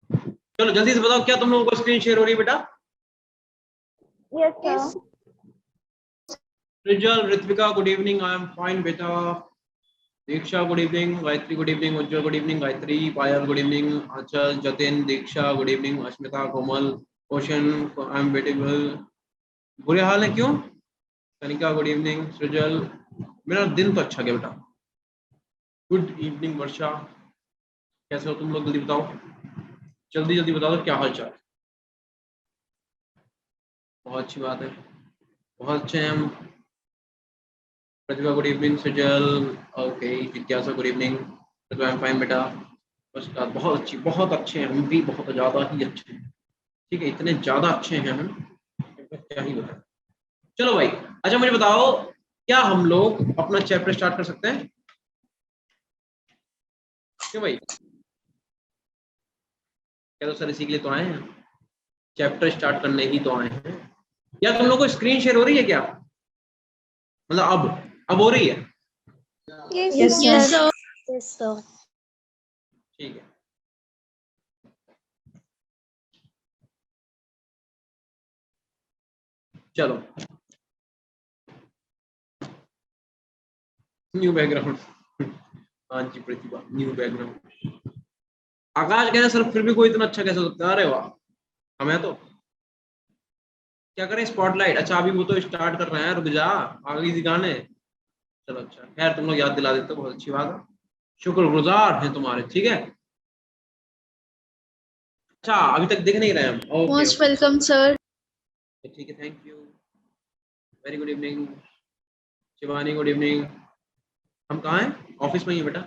चलो जल्दी से बताओ, क्या तुम लोगों को स्क्रीन शेयर हो रही है बेटा? Yes, sir. Rijal, Ritvika good evening, I am fine बेटा। Diksha good evening, Gayatri good evening, Ujjwal good evening, Gayatri, Payal good evening, Anchal, Jatin, Diksha good evening, Asmita, Komal, Ocean, I am beautiful. बुरे हाल है क्यों? कनिका गुड इवनिंग, सृजल, मेरा दिन तो अच्छा गया बेटा। गुड इवनिंग वर्षा, कैसे हो तुम लोग? जल्दी बताओ, जल्दी जल्दी बता दो क्या हाल चाल। बहुत अच्छी बात है, बहुत अच्छे हैं हम। प्रतिभा गुड इवनिंग, सृजल, ओके, जिज्ञासा good evening, Pratibha I am fine बेटा। बस बहुत अच्छी, बहुत अच्छे हैं हम भी, बहुत ज्यादा ही अच्छे हैं। ठीक है, इतने ज्यादा अच्छे हैं हम, क्या ही बताएं। चलो भाई, अच्छा मुझे बताओ, क्या हम लोग अपना चैप्टर स्टार्ट कर सकते हैं? क्यों भाई? क्या तो सर इसी के लिए तो आए हैं, चैप्टर स्टार्ट करने ही तो आए हैं। या तुम लोग को स्क्रीन शेयर हो रही है क्या? मतलब अब हो रही है? Yes, sir. Yes, sir. ठीक है, चलो। न्यू बैकग्राउंड, हाँ जी प्रतिभा, न्यू बैकग्राउंड। आकाश कह रहे सर फिर भी कोई इतना अच्छा कैसे होता है? अरे वाह, हमें तो क्या करें, स्पॉटलाइट। अच्छा अभी वो तो स्टार्ट कर रहे हैं, रुक जा, आगे दिखाने। चलो अच्छा, खैर तुम लोग याद दिला देते हो, बहुत अच्छी बात है, शुक्रगुजार हैं तुम्हारे। ठीक है, अच्छा अभी तक दिख नहीं रहे हम, ओके Most welcome, sir. ठीक है, thank you, very good evening. Shivani good evening. हम कहाँ हैं? ऑफिस में ही है बेटा।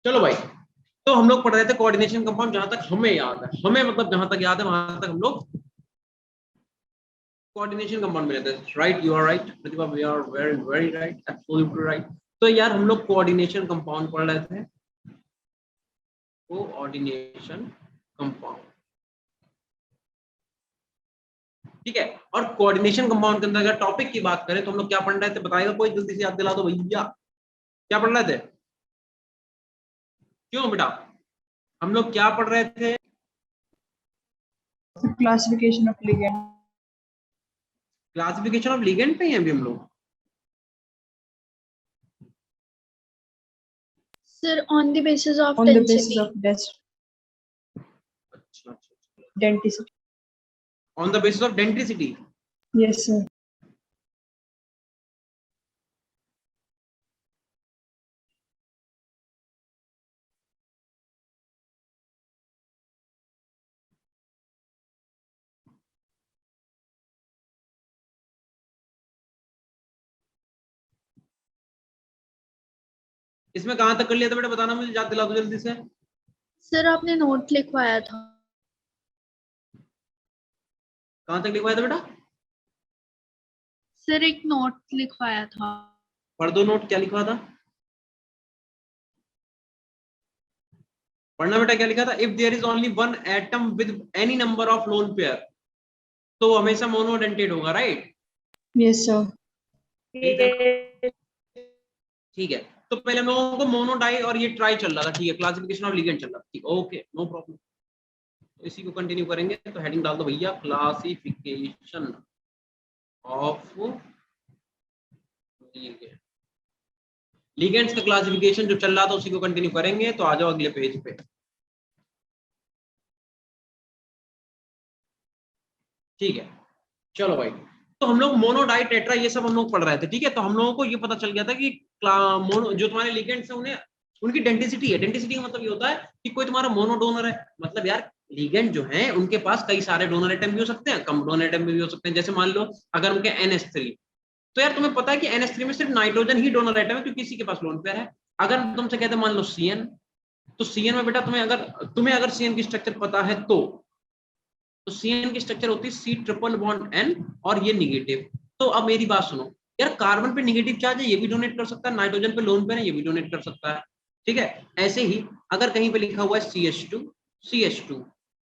चलो भाई, तो हम लोग पढ़ रहे थे कोऑर्डिनेशन कंपाउंड, जहां तक हमें याद है, हमें मतलब जहां तक याद है वहां तक हम लोग कोऑर्डिनेशन कंपाउंड में रहते हैं। Right, you are right Pratibha, we are very very right, absolutely right. तो यार हम लोग कोऑर्डिनेशन कंपाउंड पढ़ रहे थे, कोऑर्डिनेशन कंपाउंड, ठीक है। और कोऑर्डिनेशन कंपाउंड के अंदर अगर टॉपिक की बात करें तो हम लोग क्या पढ़ रहे थे, बताएगा कोई? जल्दी से याद दिला दो भैया, क्या पढ़ रहे थे? क्यों बेटा, हम लोग क्या पढ़ रहे थे? Classification of ligand. Classification of ligand पे ही हैं अभी हम लोग। Sir, on the basis of On the density. basis of अच्छा अच्छा, denticity. On the basis of denticity. Yes, sir. इसमें कहां तक कर लिया था बेटा, बताना मुझे, याद दिला दो जल्दी से। Sir, आपने नोट लिखवाया था। कहां तक लिखवाया था बेटा? सर एक नोट लिखवाया था। पढ़ दो नोट, क्या लिखवा था? पढ़ना बेटा, क्या लिखा था? If there is only one atom with any number of lone pair, तो हमेशा मोनोडेंटेट होगा, राइट? Yes, sir. ठीक है, तो पहले हम लोगों को मोनोडाई और ये ट्राई चल रहा था, ठीक है, क्लासिफिकेशन ऑफ लिगेंड चल रहा था, ठीक, ओके नो प्रॉब्लम। तो इसी को कंटिन्यू करेंगे, तो हेडिंग डाल दो भैया, क्लासिफिकेशन ऑफ लिगेंड। लिगेंड्स का क्लासिफिकेशन जो चल रहा था उसी को कंटिन्यू करेंगे, तो आ जाओ अगले पेज पे। ठीक है, चलो भाई, तो हम लोग मोनोडाई टेट्रा ये सब हम लोग पढ़ रहे थे, ठीक है। तो हम लोगों को ये पता चल गया था कि मोनो जो तुम्हारे लिगेंड्स हैं उन्हें उनकी डेंसिटी है। डेंसिटी का मतलब ये होता है कि कोई तुम्हारा मोनो डोनर है, मतलब यार लिगेंड जो है उनके पास कई सारे डोनर एटम भी हो सकते हैं, कम डोनर एटम भी हो सकते हैं। जैसे मान लो अगर उनके NH3, तो यार तुम्हें पता है कि NH3 में सिर्फ नाइट्रोजन ही डोनर एटम है, क्योंकि इसी के पास लोन पेयर है। अगर तुमसे कहते हैं मान लो CN, तो CN में बेटा तुम्हें अगर CN की स्ट्रक्चर पता है तो CN की स्ट्रक्चर होती है C ट्रिपल बॉन्ड N, और ये निगेटिव। तो अब मेरी बात सुनो यार, कार्बन पे निगेटिव चार्ज है, ये भी डोनेट कर सकता है, नाइट्रोजन पे लोन पेयर है, ये भी डोनेट कर सकता है, ठीक है। ऐसे ही अगर कहीं पे लिखा हुआ है CH2 CH2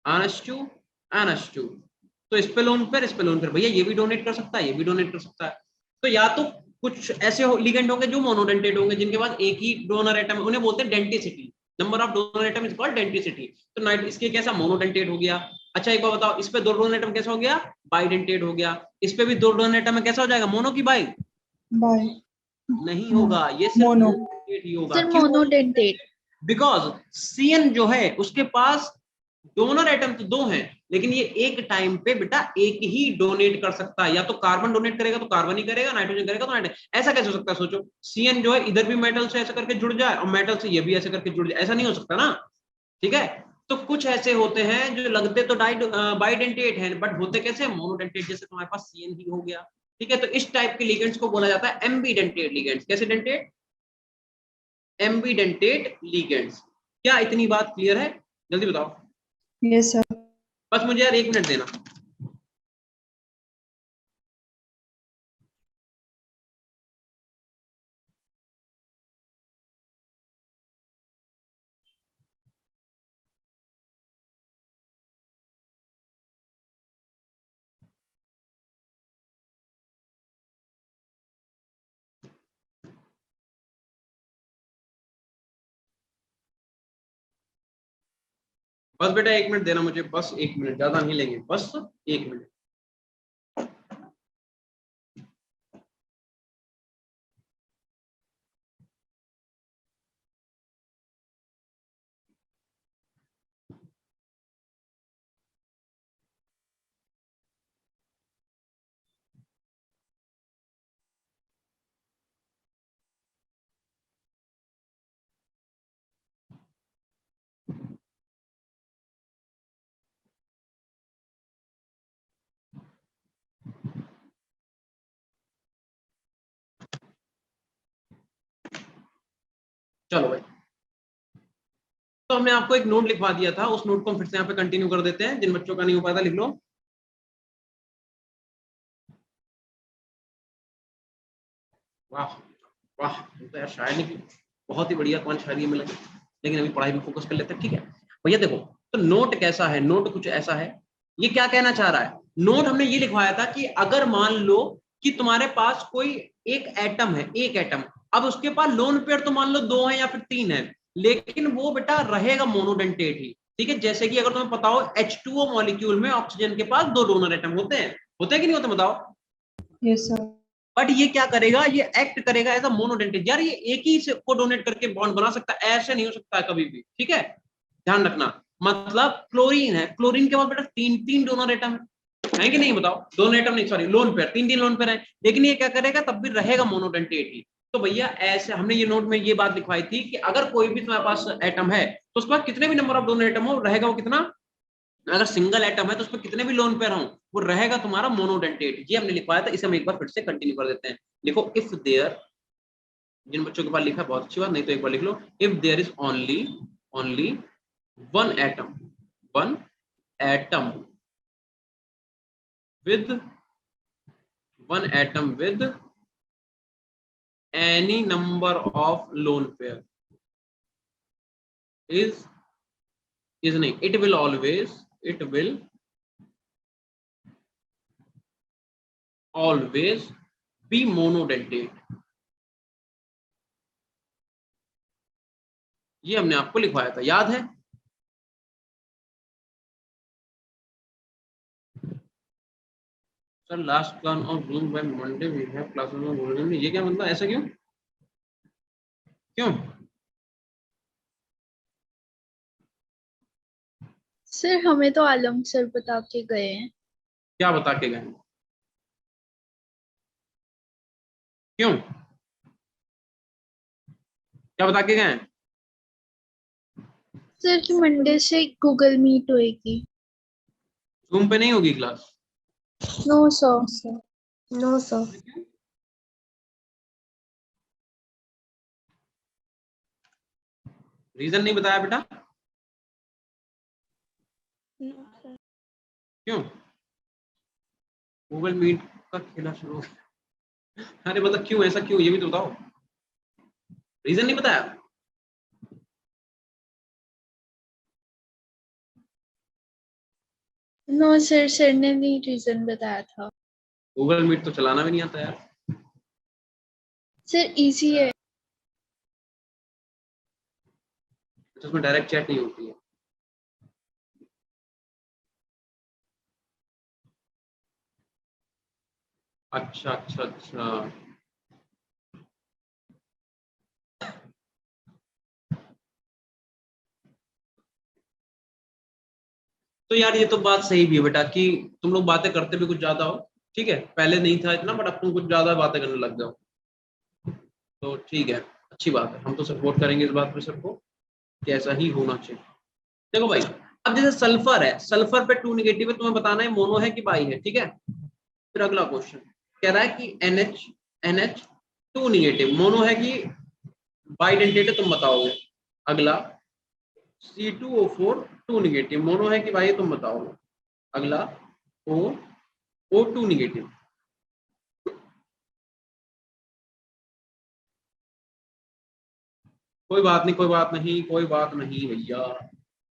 NH2 NH2, तो इस पे लोन पेयर, इस पे लोन पेयर, भैया ये भी डोनेट कर सकता है, ये भी डोनेट कर सकता है। तो या तो कुछ ऐसे लिगेंड होंगे जो मोनोडेंटेट होंगे, जिनके पास एक ही डोनर एटम है, उन्हें बोलते हैं denticity. Number of donor atom is called denticity. तो नाइट इसके कैसा मोनोडेंटेट हो गया। अच्छा एक बार बताओ, इस पे दो डोनर एटम कैसा हो गया, बाइडेंटेट हो गया। इस पे भी दो डोनर एटम है, कैसा हो जाएगा, मोनो की बाई? By नहीं होगा, ये सिर्फ Mono. मोनोडेंटेट ही होगा। सर क्यों? मोनोडेंटेट। बिकॉज सीएन जो है उसके पास डोनर एटम तो दो हैं, लेकिन ये एक टाइम पे बेटा एक ही डोनेट कर सकता है। या तो कार्बन डोनेट करेगा तो कार्बन ही करेगा, नाइट्रोजन करेगा तो नाइट्रोजन। ऐसा कैसे हो सकता है, सोचो, सीएन जो है इधर भी मेटल से ऐसे करके जुड़ जाए और मेटल से ये भी ऐसे करके जुड़ जाए, ऐसा नहीं हो सकता ना। ठीक है, तो कुछ ऐसे होते हैं जो लगते तो बाइडेंटेट हैं, बट होते कैसे, मोनोडेंटेट। जैसे तुम्हारे पास सीएन ही हो गया। ठीक है, तो इस टाइप के लिगेंड्स को बोला जाता है एम्बीडेंटेट लिगेंड्स। कैसे डेंटेट? Ambidentate ligands. क्या इतनी बात क्लियर है? जल्दी बताओ। Yes, sir. बस मुझे यार 1 मिनट देना। बस बेटा 1 मिनट देना मुझे, बस 1 मिनट, ज्यादा नहीं लेंगे, बस 1 मिनट। चलो भाई, तो हमने आपको एक नोट लिखवा दिया था, उस नोट को हम फिर से यहाँ पे कंटिन्यू कर देते हैं। जिन बच्चों का नहीं हो पाया था लिख लो। वाह वाह, तो यार शायरी की बहुत ही बढ़िया, कौन शायरी में लगे, लेकिन अभी पढ़ाई पे फोकस कर लेते हैं। ठीक है भैया, देखो तो नोट कैसा है, नोट कुछ ऐसा है। ये क्या कहना चाह रहा है, नोट हमने ये लिखवाया था कि अगर मान लो कि तुम्हारे पास कोई एक एटम है, एक एटम, अब उसके पास लोन पेयर तो मान लो 2 है या फिर 3 है, लेकिन वो बेटा रहेगा मोनोडेंटेट ही। ठीक है, जैसे कि अगर तुम्हें पता हो H2O मॉलिक्यूल में ऑक्सीजन के पास 2 डोनर एटम होते हैं कि नहीं होते, बताओ। Yes, sir. बट ये क्या करेगा, ये एक्ट करेगा एज अ मोनोडेंटेट। यार ये एक ही से को डोनेट करके बॉन्ड बना सकता है, ऐसे नहीं हो सकता है कभी भी। ठीक है, ध्यान रखना। मतलब क्लोरीन है, क्लोरीन के पास बेटा 3 डोनर एटम है कि नहीं, बताओ। डोनर एटम नहीं, sorry, lone pair, 3 lone pair है, लेकिन ये क्या करेगा, तब भी रहेगा मोनोडेंटेट ही। तो भैया ऐसे हमने ये नोट में ये बात लिखवाई थी कि अगर कोई भी तुम्हारे पास एटम है तो उसके पास कितने भी नंबर ऑफ डोनर एटम हो, रहेगा वो कितना, अगर सिंगल एटम है तो उसमें कितने भी लोन पेयर हों, वो रहेगा तुम्हारा मोनोडेंटेट। ये हमने लिखवाया था, इसे हम एक बार फिर से कंटिन्यू कर देते हैं। लिखो, इफ देयर, जिन बच्चों के पास लिखा बहुत अच्छी बात, नहीं तो एक बार लिख लो, if there is only one atom with one atom with any number of lone pair is नहीं, it will always be monodentate। ये हमने आपको लिखवाया था, याद है? Sir last plan of June by Monday we have classes on golden, ये क्या मतलब, ऐसा क्यों क्यों? सर हमें तो आलम सर बता के गए हैं। क्या बता के गए, क्यों, क्या बता के गए? सर कि मंडे से गूगल मीट होएगी। जूम पे नहीं होगी class? No sir. Yes, sir. No, sir. Reason नहीं बताया बेटा, No, sir. क्यों? गूगल मीट का खेला शुरू हो गया। अरे मतलब क्यों, ऐसा क्यों, ये भी तो बताओ, रीजन नहीं बताया। नो सर, सर ने नहीं रीजन बताया था। गूगल मीट तो चलाना भी नहीं आता यार। सर इजी है। उसमें डायरेक्ट चैट नहीं होती है। अच्छा अच्छा अच्छा, तो यार ये तो बात सही भी है बेटा कि तुम लोग बातें करते भी कुछ ज्यादा हो, ठीक है, पहले नहीं था इतना, बट अब तुम कुछ ज्यादा बातें करने लग जाओ, तो ठीक है, अच्छी बात है, हम तो सपोर्ट करेंगे इस बात पे सबको कि ऐसा ही होना चाहिए। देखो भाई, अब जैसे सल्फर है, सल्फर पे 2 नेगेटिव है, तुम्हें बताना है मोनो है कि बाई है, ठीक है। फिर अगला क्वेश्चन कह रहा है कि NH 2 नेगेटिव मोनो है कि बाइडेंटेट है, तुम बताओगे। अगला C2O4 2 नेगेटिव मोनो है कि बाई है, तुम बताओगे। अगला O2 नेगेटिव, कोई बात नहीं, कोई बात नहीं, कोई बात नहीं भैया,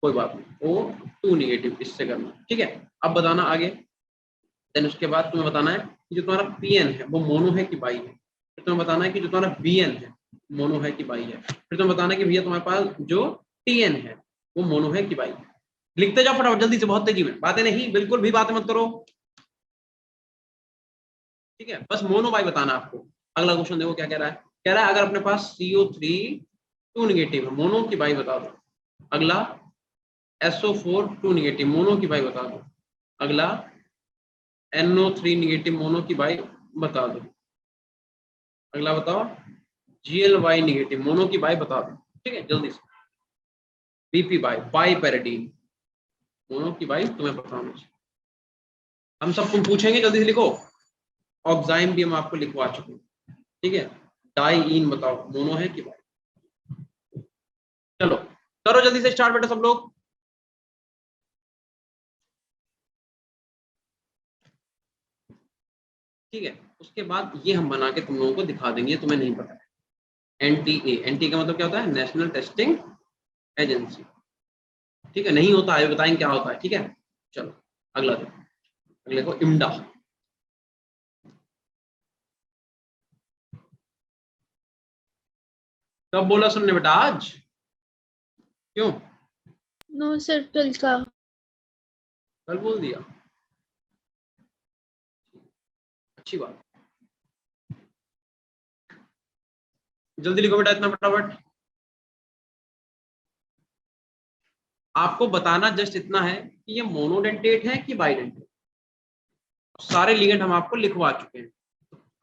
कोई बात नहीं, O2 नेगेटिव इससे करना, ठीक है। अब बताना आगे, देन उसके बाद तुम्हें बताना है कि जो तुम्हारा PN है वो मोनो है कि बाई है। फिर तुम्हें बताना है कि जो तुम्हारा BN है मोनो है कि बाई है। फिर तुम्हें बताना है कि भैया तुम्हारे पास जो TN है वो मोनो है कि बाई है। लिखते जाओ फटाफट जल्दी से, बहुत तेजी में, बातें नहीं, बिल्कुल भी बातें मत करो, ठीक है, बस मोनो बाई बताना आपको। अगला क्वेश्चन देखो क्या कह रहा है, कह रहा है अगर अपने पास CO3 2 नेगेटिव है, मोनो की बाई बता दो। अगला SO4 2 नेगेटिव, मोनो की बाई बता दो। अगला NO3 नेगेटिव, मोनो की बाई बता दो। अगला बताओ GLY नेगेटिव, मोनो की बाई बता दो, ठीक है, जल्दी से। BP बाई पैराडीन, मोनो की बाई तुम्हें बताना चाहिए। हम सब तुम पूछेंगे, जल्दी से लिखो। ऑक्साइम भी हम आपको लिखवा चुके हैं, ठीक है। डाइईन बताओ मोनो है कि बाई। चलो करो जल्दी से स्टार्ट बेटा सब लोग। ठीक है, उसके बाद ये हम बना के तुम लोगों को दिखा देंगे, तुम्हें नहीं पता है। NTA का मतलब क्या होता है, नेशनल टेस्टिंग एजेंसी, ठीक है, नहीं होता है बताएंगे क्या होता है, ठीक है। चलो अगला देखो, अगले को इम्डा। कब बोला सुनने बेटा, आज? क्यों? नो सर कल का। कल बोल दिया, अच्छी बात। जल्दी लिखो बेटा इतना फटाफट। आपको बताना जस्ट इतना है कि ये मोनोडेंटेट है कि बाइडेंटेट, सारे लिगेंड हम आपको लिखवा चुके हैं।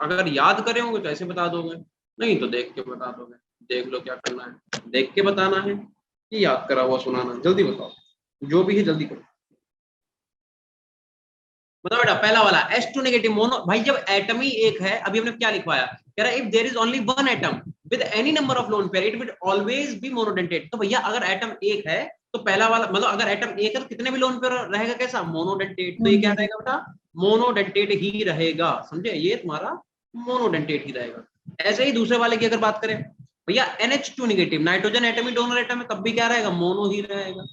अगर याद करे होंगे तो ऐसे बता दोगे, नहीं तो देख के बता दोगे। देख लो क्या करना है, देख के बताना है कि याद करा हुआ सुनाना है, जल्दी बताओ, जो भी है जल्दी करो। बताओ बेटा पहला वाला H2 नेगेटिव मोनो, भाई जब एटम ही एक है, अभी हमने क्या लिखवाया, कह रहा है if there is only one atom with any number of lone pair it will always be monodentate. तो भैया अगर एटम एक है तो पहला वाला मतलब अगर एटम एक है तो कितने भी लोन पेयर रहेगा, कैसा, मोनोडेंटेट। तो ये क्या रहेगा बेटा, मोनोडेंटेट ही रहेगा, समझे, ये तुम्हारा मोनोडेंटेट ही रहेगा। ऐसे ही दूसरे वाले की अगर बात करें, भैया NH2 नेगेटिव, नाइट्रोजन एटम ही डोनर एटम है, तब भी क्या रहेगा, मोनो ही रहेगा,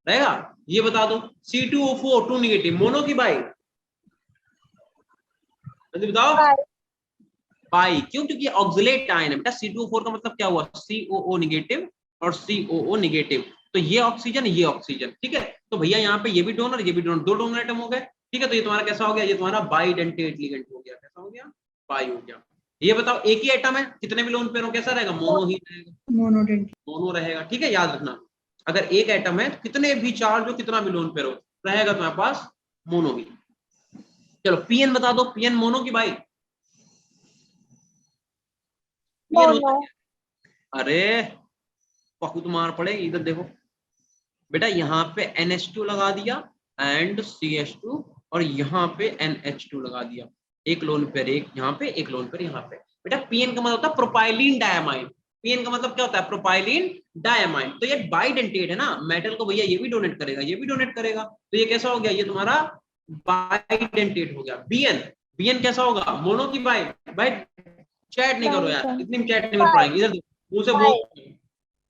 रहेगा। ये बता दो C2O4 2 नेगेटिव, मोनो की बाई, जल्दी बताओ। बाई, क्यों, क्योंकि ऑक्सिलेट आयन है बेटा। C2O4 का मतलब क्या हुआ, COO नेगेटिव और COO नेगेटिव, तो ये ऑक्सीजन ये ऑक्सीजन, ठीक है। तो भैया यहाँ पे ये भी डोनर ये भी डोनर, दो डोनर एटम हो गए, ठीक है। तो ये तुम्हारा कैसा हो गया, ये तुम्हारा बाइडेंटेट लिगेंड हो गया, कैसा हो गया, बाई हो गया। ये बताओ एक ही एटम है, कितने भी लोन पेयर हो, कैसा रहेगा, मोनो ही रहेगा, मोनोडेंट। मोनो रहेगा, ठीक है, याद रखना। अगर एक एटम है कितने भी चार्ज हो, कितना भी लोन पेयर हो, रहेगा तुम्हारे पास मोनो ही। चलो PN बता दो, PN मोनो की बाई, PN होता है क्या? अरे बहुत मार पड़ेगी, इधर देखो बेटा, यहाँ पे NH2 लगा दिया एंड CH2, और यहाँ पे NH2 लगा दिया, एक लोन पेयर एक यहाँ पे, एक लोन पेयर यहाँ पे। बेटा PN का मतलब होता है प्रोपाइलिन डायमाइन, PN का मतलब क्या होता है, प्रोपाइलिन डायमाइन। तो ये बाइडेंटेट है ना, मेटल को भैया ये भी डोनेट करेगा ये भी डोनेट करेगा, तो ये कैसा हो गया, ये तुम्हारा बाइडेंटेट हो गया। BN कैसा होगा, मोनो की बाई, भाई चैट नहीं करो यार, इतनी चैट नहीं कर पाएंगे, इधर मुंह से बोल।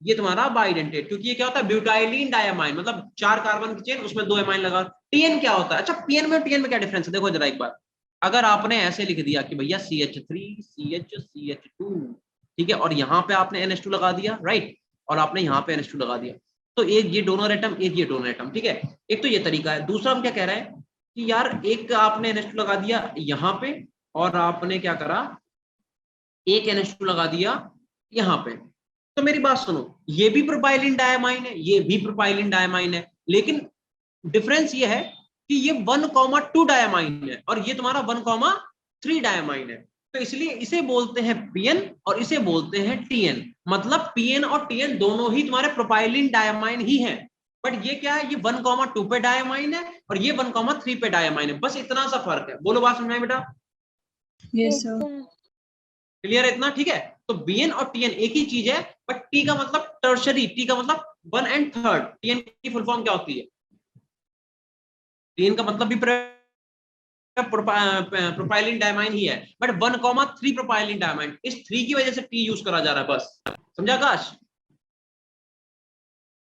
ये तुम्हारा बाइडेंटेट, क्योंकि ये क्या होता है, ब्यूटाइलिन डायमाइन, मतलब 4 कार्बन की चेन उसमें 2 एमाइन लगा। TN क्या होता है, अच्छा PN में TN में क्या डिफरेंस है, देखो जरा एक बार। अगर आपने ऐसे लिख दिया कि भैया CH3 CH2, ठीक है, और यहाँ पे आपने NH2 लगा दिया, राइट, और आपने यहाँ पे NH2 लगा दिया, तो एक ये डोनर एटम, एक ये डोनर एटम, ठीक है। एक तो ये तरीका है। दूसरा हम क्या कह रहे हैं कि यार एक आपने NH2 लगा दिया यहाँ पे, और आपने क्या करा, एक NH2 लगा दिया यहाँ पे। तो मेरी बात सुनो, ये भी प्रोपाइलिन डायमाइन है, ये भी प्रोपाइलिन डायमाइन है, लेकिन डिफरेंस ये है कि ये 1,2 डायमाइन है और ये तुम्हारा 1,3 डायमाइन है। तो इसलिए इसे बोलते हैं PN और इसे बोलते हैं TN। मतलब PN और TN दोनों ही तुम्हारे प्रोपाइलिन डायमाइन ही हैं, बट ये क्या है, ये 1,2 पे डायमाइन है और ये 1,3 पे डायमाइन है, बस इतना सा फर्क है। बोलो बात समझ में बेटा? Yes, sir. क्लियर है इतना? ठीक है। तो BN और TN एक ही चीज है, बट T का मतलब टर्शरी, T का मतलब 1 and 3rd। TN की फुल फॉर्म क्या होती है? TN का मतलब भी प्रोपाइलिन डायमाइन ही है, बट 1,3 प्रोपाइलिन डायमाइन, इस 3 की वजह से T यूज करा जा रहा है, बस। समझा आकाश?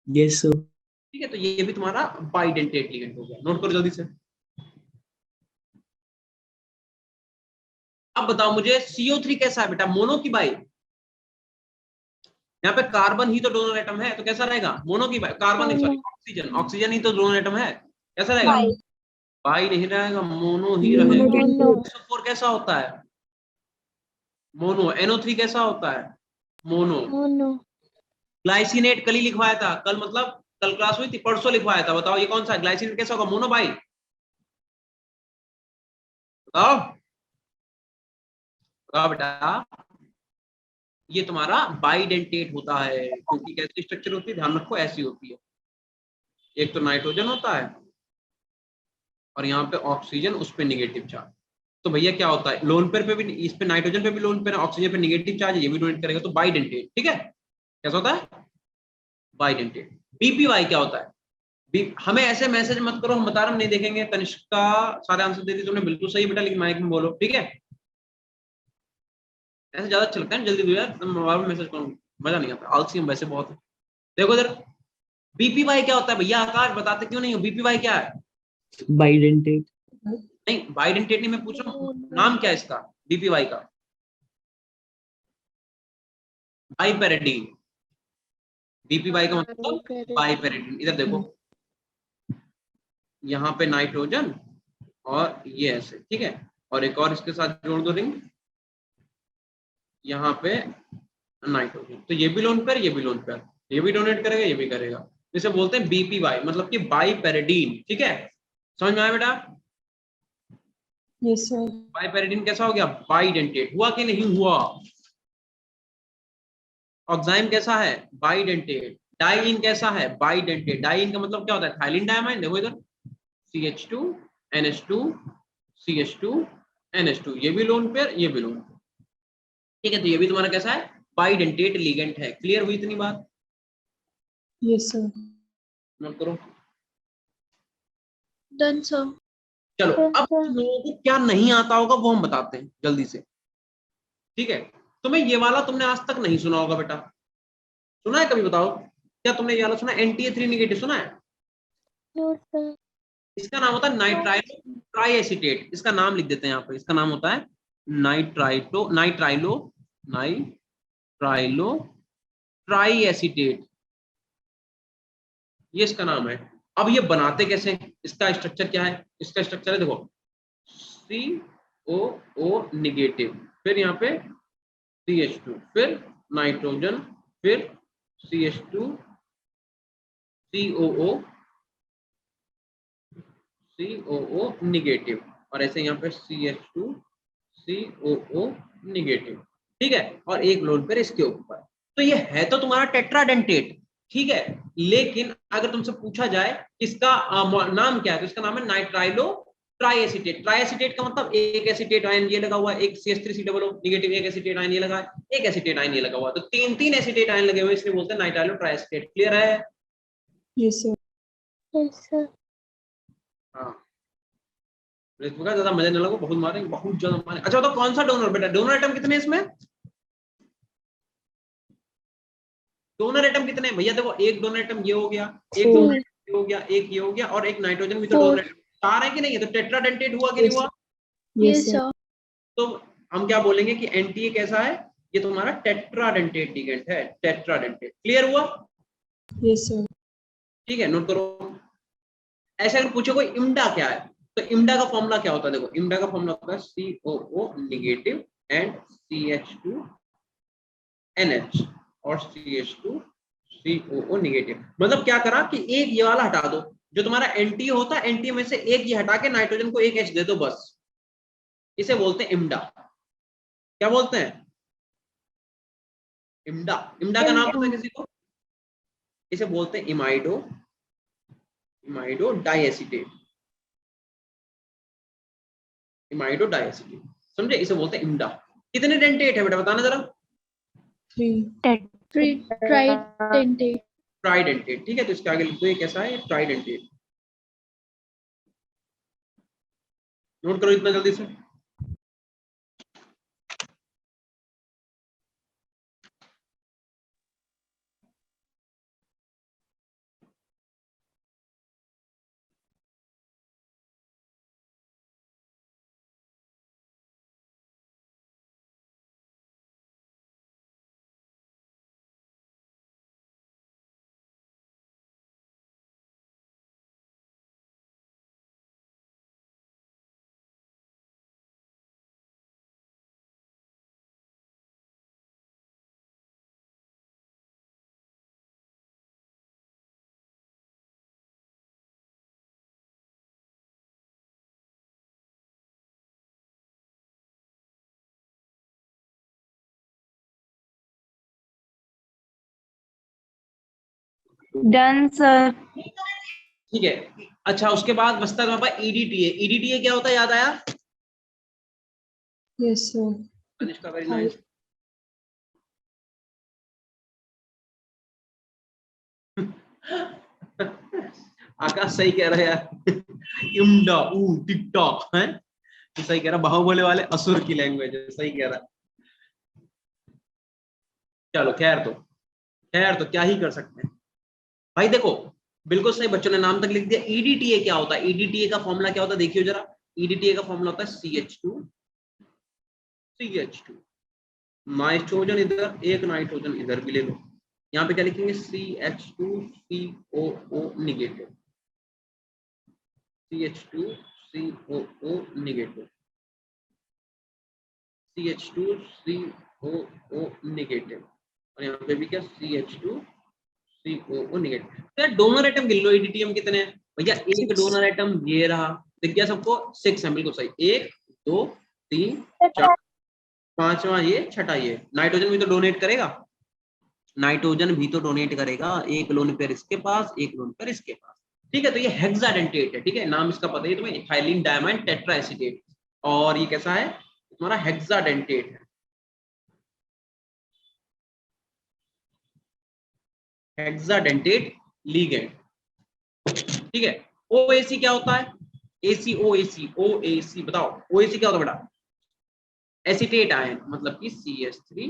Yes sir. ठीक है, तो ये भी तुम्हारा बाइडेंटेट लिगेंड हो गया। नोट करो जल्दी से। अब बताओ मुझे CO3 कैसा है बेटा, मोनो की बाई? यहाँ पे कार्बन ही तो डोनर एटम है, तो कैसा रहेगा? मोनो की bi. Carbon sorry oxygen, oxygen ही तो डोनर एटम है, कैसा रहेगा? बाई नहीं रहेगा, मोनो ही रहेगा। SO4 कैसा होता है? मोनो। NO3 कैसा होता है? मोनो। ग्लाइसिनेट कल ही लिखवाया था, कल मतलब कल क्लास हुई थी, परसों लिखवाया था। बताओ ये कौन सा है? ग्लाइसिनेट कैसा होगा? Mono by? बताओ बताओ बेटा। ये तुम्हारा बाइडेंटेट होता है, क्योंकि कैसी स्ट्रक्चर होती है, ध्यान रखो, ऐसी होती है। एक तो नाइट्रोजन होता है और यहाँ पे ऑक्सीजन, उस पे निगेटिव चार्ज। तो भैया क्या होता है, लोन पेयर पे भी, इस पे नाइट्रोजन पे भी लोन पेयर, ऑक्सीजन पे निगेटिव चार्ज है, ये भी डोनेट करेगा, तो बाइडेंटेट। ठीक है, कैसा होता है? बाइडेंटेट। BPY क्या होता है? हमें ऐसे मैसेज मत करो, हम बता रहे हम नहीं देखेंगे। तनिष्का सारे आंसर दे दी तुमने, बिल्कुल सही बेटा, लेकिन माइक में बोलो, ठीक है? ऐसे ज्यादा चलता है, जल्दी दो यार, तुम मोबाइल में मैसेज करो, मजा नहीं आता, आलसी हम वैसे बहुत है। देखो इधर, BPY क्या होता है भैया? आकाश बताते क्यों नहीं हो? BPY क्या है? बाइडेंटेट। नहीं, बाइडेंटेट नहीं, मैं पूछ रहा हूँ नाम क्या है इसका, BPY का? बाइपेरिडीन। BPY का मतलब बाइपेरिडीन। इधर देखो, यहाँ पे नाइट्रोजन और ये ऐसे, ठीक है, और एक और इसके साथ जोड़ दो रिंग, यहाँ पे नाइट्रोजन, तो ये भी लोन पेयर, ये भी लोन पेयर, ये भी डोनेट करेगा, ये भी करेगा। इसे बोलते हैं BPY, मतलब कि बाइपेरिडीन। ठीक है, समझ में आया बेटा? Yes, sir. बाइपेरिडीन कैसा हो गया? बाइडेंटेट। हुआ कि नहीं हुआ? ऑक्साइम कैसा है? बाइडेंटेट। डाइइन कैसा है? बाइडेंटेट। डाइइन का मतलब क्या होता है? थाइलिन डायमाइन। देखो इधर, CH2 NH2 CH2 NH2, ये भी लोन पेयर, ये भी लोन पेयर। ठीक है, तो ये भी तुम्हारा कैसा है? बाइडेंटेट लिगेंड है। क्लियर हुई इतनी बात? Yes, sir. नोट करो। Done sir. चलो, अब तुम लोगों को क्या नहीं आता होगा वो हम बताते हैं जल्दी से। ठीक है, तुम्हें ये वाला तुमने आज तक नहीं सुना होगा बेटा, सुना है कभी? बताओ, क्या तुमने ये वाला सुना? NTA3 निगेटिव सुना है? इसका नाम होता है नाइट्राइलो ट्राई एसीटेट। इसका नाम लिख देते हैं यहाँ पर, इसका नाम होता है नाइट्राइलो ट्राई एसीटेट, ये इसका नाम है। अब ये बनाते कैसे, इसका स्ट्रक्चर क्या है? इसका स्ट्रक्चर है, देखो, COO निगेटिव, फिर यहाँ पे CH2, फिर नाइट्रोजन, फिर CH2 COO निगेटिव, और ऐसे यहाँ पे CH2 COO निगेटिव। ठीक है, और एक लोन पेयर इसके ऊपर। तो ये है तो तुम्हारा टेट्राडेंटेट, ठीक है, लेकिन अगर तुमसे पूछा जाए इसका नाम क्या है, तो इसका नाम है nitrilo try acetate. Try acetate का मतलब एक एसीटेट आयन ये लगा हुआ है, एक CH3COO निगेटिव, एक एसीटेट आयन ये लगा है, एक एसीटेट आयन ये लगा हुआ है, तो तीन एसीटेट आयन लगे हुए, इसलिए बोलते हैं नाइट्राइलो ट्राई एसीटेट। क्लियर है? Yes, sir. हाँ, ज्यादा मजा न लगो, बहुत मारेंगे, बहुत ज्यादा मारेंगे। अच्छा, तो कौन सा डोनर बेटा? डोनर एटम कितने इसमें? डोनर एटम कितने भैया? देखो, एक डोनर एटम ये हो गया, एक डोनर एटम ये हो गया, एक ये हो गया, और एक नाइट्रोजन भी तो डोनर एटम। चार है कि नहीं? है तो टेट्राडेंटेट हुआ कि नहीं हुआ? Yes, sir. तो हम क्या बोलेंगे कि एनटीए कैसा है, ये तुम्हारा टेट्राडेंटेट लिगेंड है, टेट्राडेंटेट। क्लियर हुआ? Yes, sir. ठीक है, नोट करो। ऐसे अगर पूछो कोई इम्डा क्या है, तो इम्डा का फॉर्मूला क्या होता है? देखो, इम्डा का फॉर्मूला होता है COO negative and CH2 NH और CH2 COO नेगेटिव। मतलब क्या करा कि एक ये वाला हटा दो, जो तुम्हारा एनटी होता है, एनटी में से एक ये हटा के नाइट्रोजन को एक H दे दो बस। इसे बोलते हैं इम्डा। क्या बोलते हैं? इम्डा। इम्डा का नाम पता है किसी को? इसे बोलते हैं इमाइडो, इमाइडो डाइएसिटेट, इमाइडो डाइएसिटेट। समझे? इसे बोलते हैं इम्डा। कितने डेंटेट है बेटा बताना जरा? 3. Tridentate. ट्राइडेंटेट। ठीक है, तो इसके आगे लिख दो ये कैसा है, ट्राइडेंटेट। नोट करो इतना जल्दी से। Done, sir. ठीक है, अच्छा उसके बाद बचता है हमारे पास ईडीटीए। ईडीटीए क्या होता है, याद आया? Yes, sir. Kanishka very nice. Akash सही कह रहा है यार। इम्डा ऊ टिकटॉक है, तो सही कह रहा। बाहुबली वाले असुर की लैंग्वेज है, सही कह रहा। चलो खैर तो क्या ही कर सकते हैं भाई। देखो, बिल्कुल सही बच्चों ने नाम तक लिख दिया। ईडीटीए क्या होता है? ईडीटीए का फॉर्मूला क्या होता है देखियो जरा। ईडीटीए का फॉर्मूला होता है CH2 नाइट्रोजन इधर, एक नाइट्रोजन इधर भी ले लो। यहाँ पे क्या लिखेंगे? CH2COO negative, CH2COO negative, CH2COO negative, और यहाँ पे भी क्या? CH2COO negative. तो यार डोनर एटम गिन लो ईडीटीएम कितने हैं भैया। एक 6. डोनर एटम ये रहा, दिख गया सबको? 6 है, बिल्कुल सही। 1 2 3 4, पांचवा ये, छठा ये। नाइट्रोजन भी तो डोनेट करेगा, नाइट्रोजन भी तो डोनेट करेगा। एक लोन पेयर इसके पास, एक लोन पेयर इसके पास। ठीक है, तो ये हेक्साडेंटेट है। ठीक है, नाम इसका पता है तुम्हें, इथाइलिन डायमंड टेट्राएसिटेट। और ये कैसा है तुम्हारा? हेक्साडेंटेट है, हेक्साडेंटेट लिगेंड। ठीक है, ओएसी क्या होता है? एसी ओएसी, ओएसी बताओ, ओएसी क्या होता है बेटा? एसिटेट आयन, मतलब कि CH3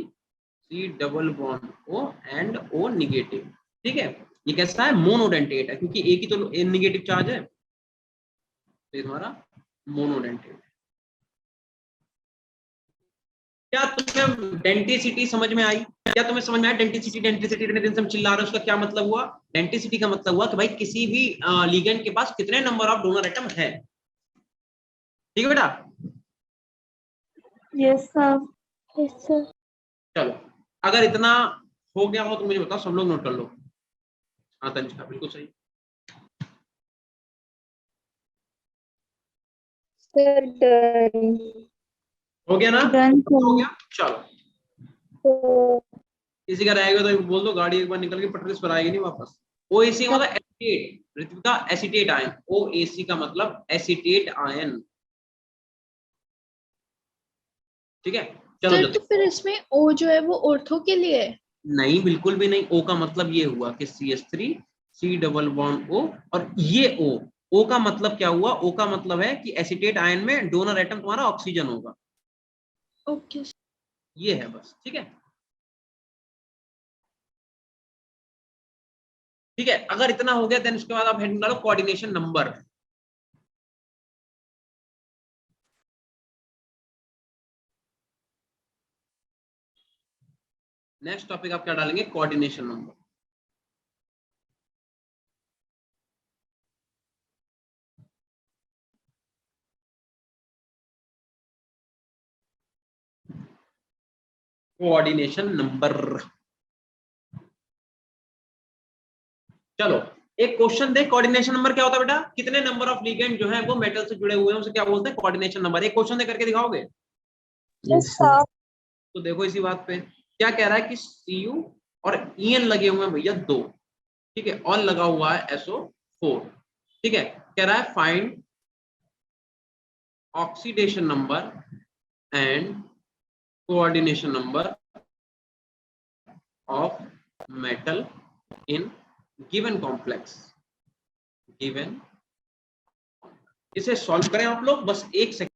C double bond O and O negative. ठीक है, ये कैसा है? मोनोडेंटेट है, क्योंकि एक ही तो नेगेटिव चार्ज है, तो ये तुम्हारा मोनोडेंटेट। क्या तुम्हें डेंटिसिटी समझ में आई? क्या तुम्हें समझ में आया? डेंटिसिटी डेंटिसिटी इतने दिन से हम चिल्ला रहे हैं, उसका क्या मतलब हुआ? डेंटिसिटी का मतलब हुआ कि भाई किसी भी लिगेंड के पास कितने नंबर ऑफ डोनर एटम है। ठीक है बेटा? Yes, sir. Yes, sir. चलो, अगर इतना हो गया हो तो मुझे बताओ, सब लोग नोट कर लो। हाँ तनिष्का बिल्कुल सही। Sir, done. हो गया ना? Done, हो sir. गया, चलो। So, किसी का रहेगा तो बोल दो, गाड़ी एक बार निकल के पटरी पर आएगी नहीं वापस। ओएसी का मतलब एसिटेट, ऋतिका एसिटेट आयन। ओएसी का मतलब एसिटेट आयन। ठीक है, चलो सर जल्दी। तो फिर इसमें O जो है वो ऑर्थो के लिए है? नहीं, बिल्कुल भी नहीं। O का मतलब ये हुआ कि CH3 C double bond O, और ये O का मतलब क्या हुआ? O का मतलब है कि एसिटेट आयन में डोनर एटम तुम्हारा ऑक्सीजन होगा। ओके। ये है बस। ठीक है, ठीक है। अगर इतना हो गया देन उसके बाद आप हेडिंग डालो कोऑर्डिनेशन नंबर। नेक्स्ट टॉपिक आप क्या डालेंगे, कोऑर्डिनेशन नंबर। Coordination number. चलो एक क्वेश्चन दे, कोऑर्डिनेशन नंबर क्या होता है बेटा, कितने नंबर ऑफ लिगेंड जो है वो मेटल से जुड़े हुए हैं उसे क्या बोलते हैं, कोऑर्डिनेशन नंबर। एक क्वेश्चन दे करके दिखाओगे? Yes, sir. तो देखो इसी बात पे क्या कह रहा है कि Cu और En लगे हुए हैं भैया 2, ठीक है, और लगा हुआ है SO4, ठीक है। कह रहा है find oxidation number and coordination number of metal in given complex. Given, इसे सॉल्व करें आप लोग, बस एक सेकंड।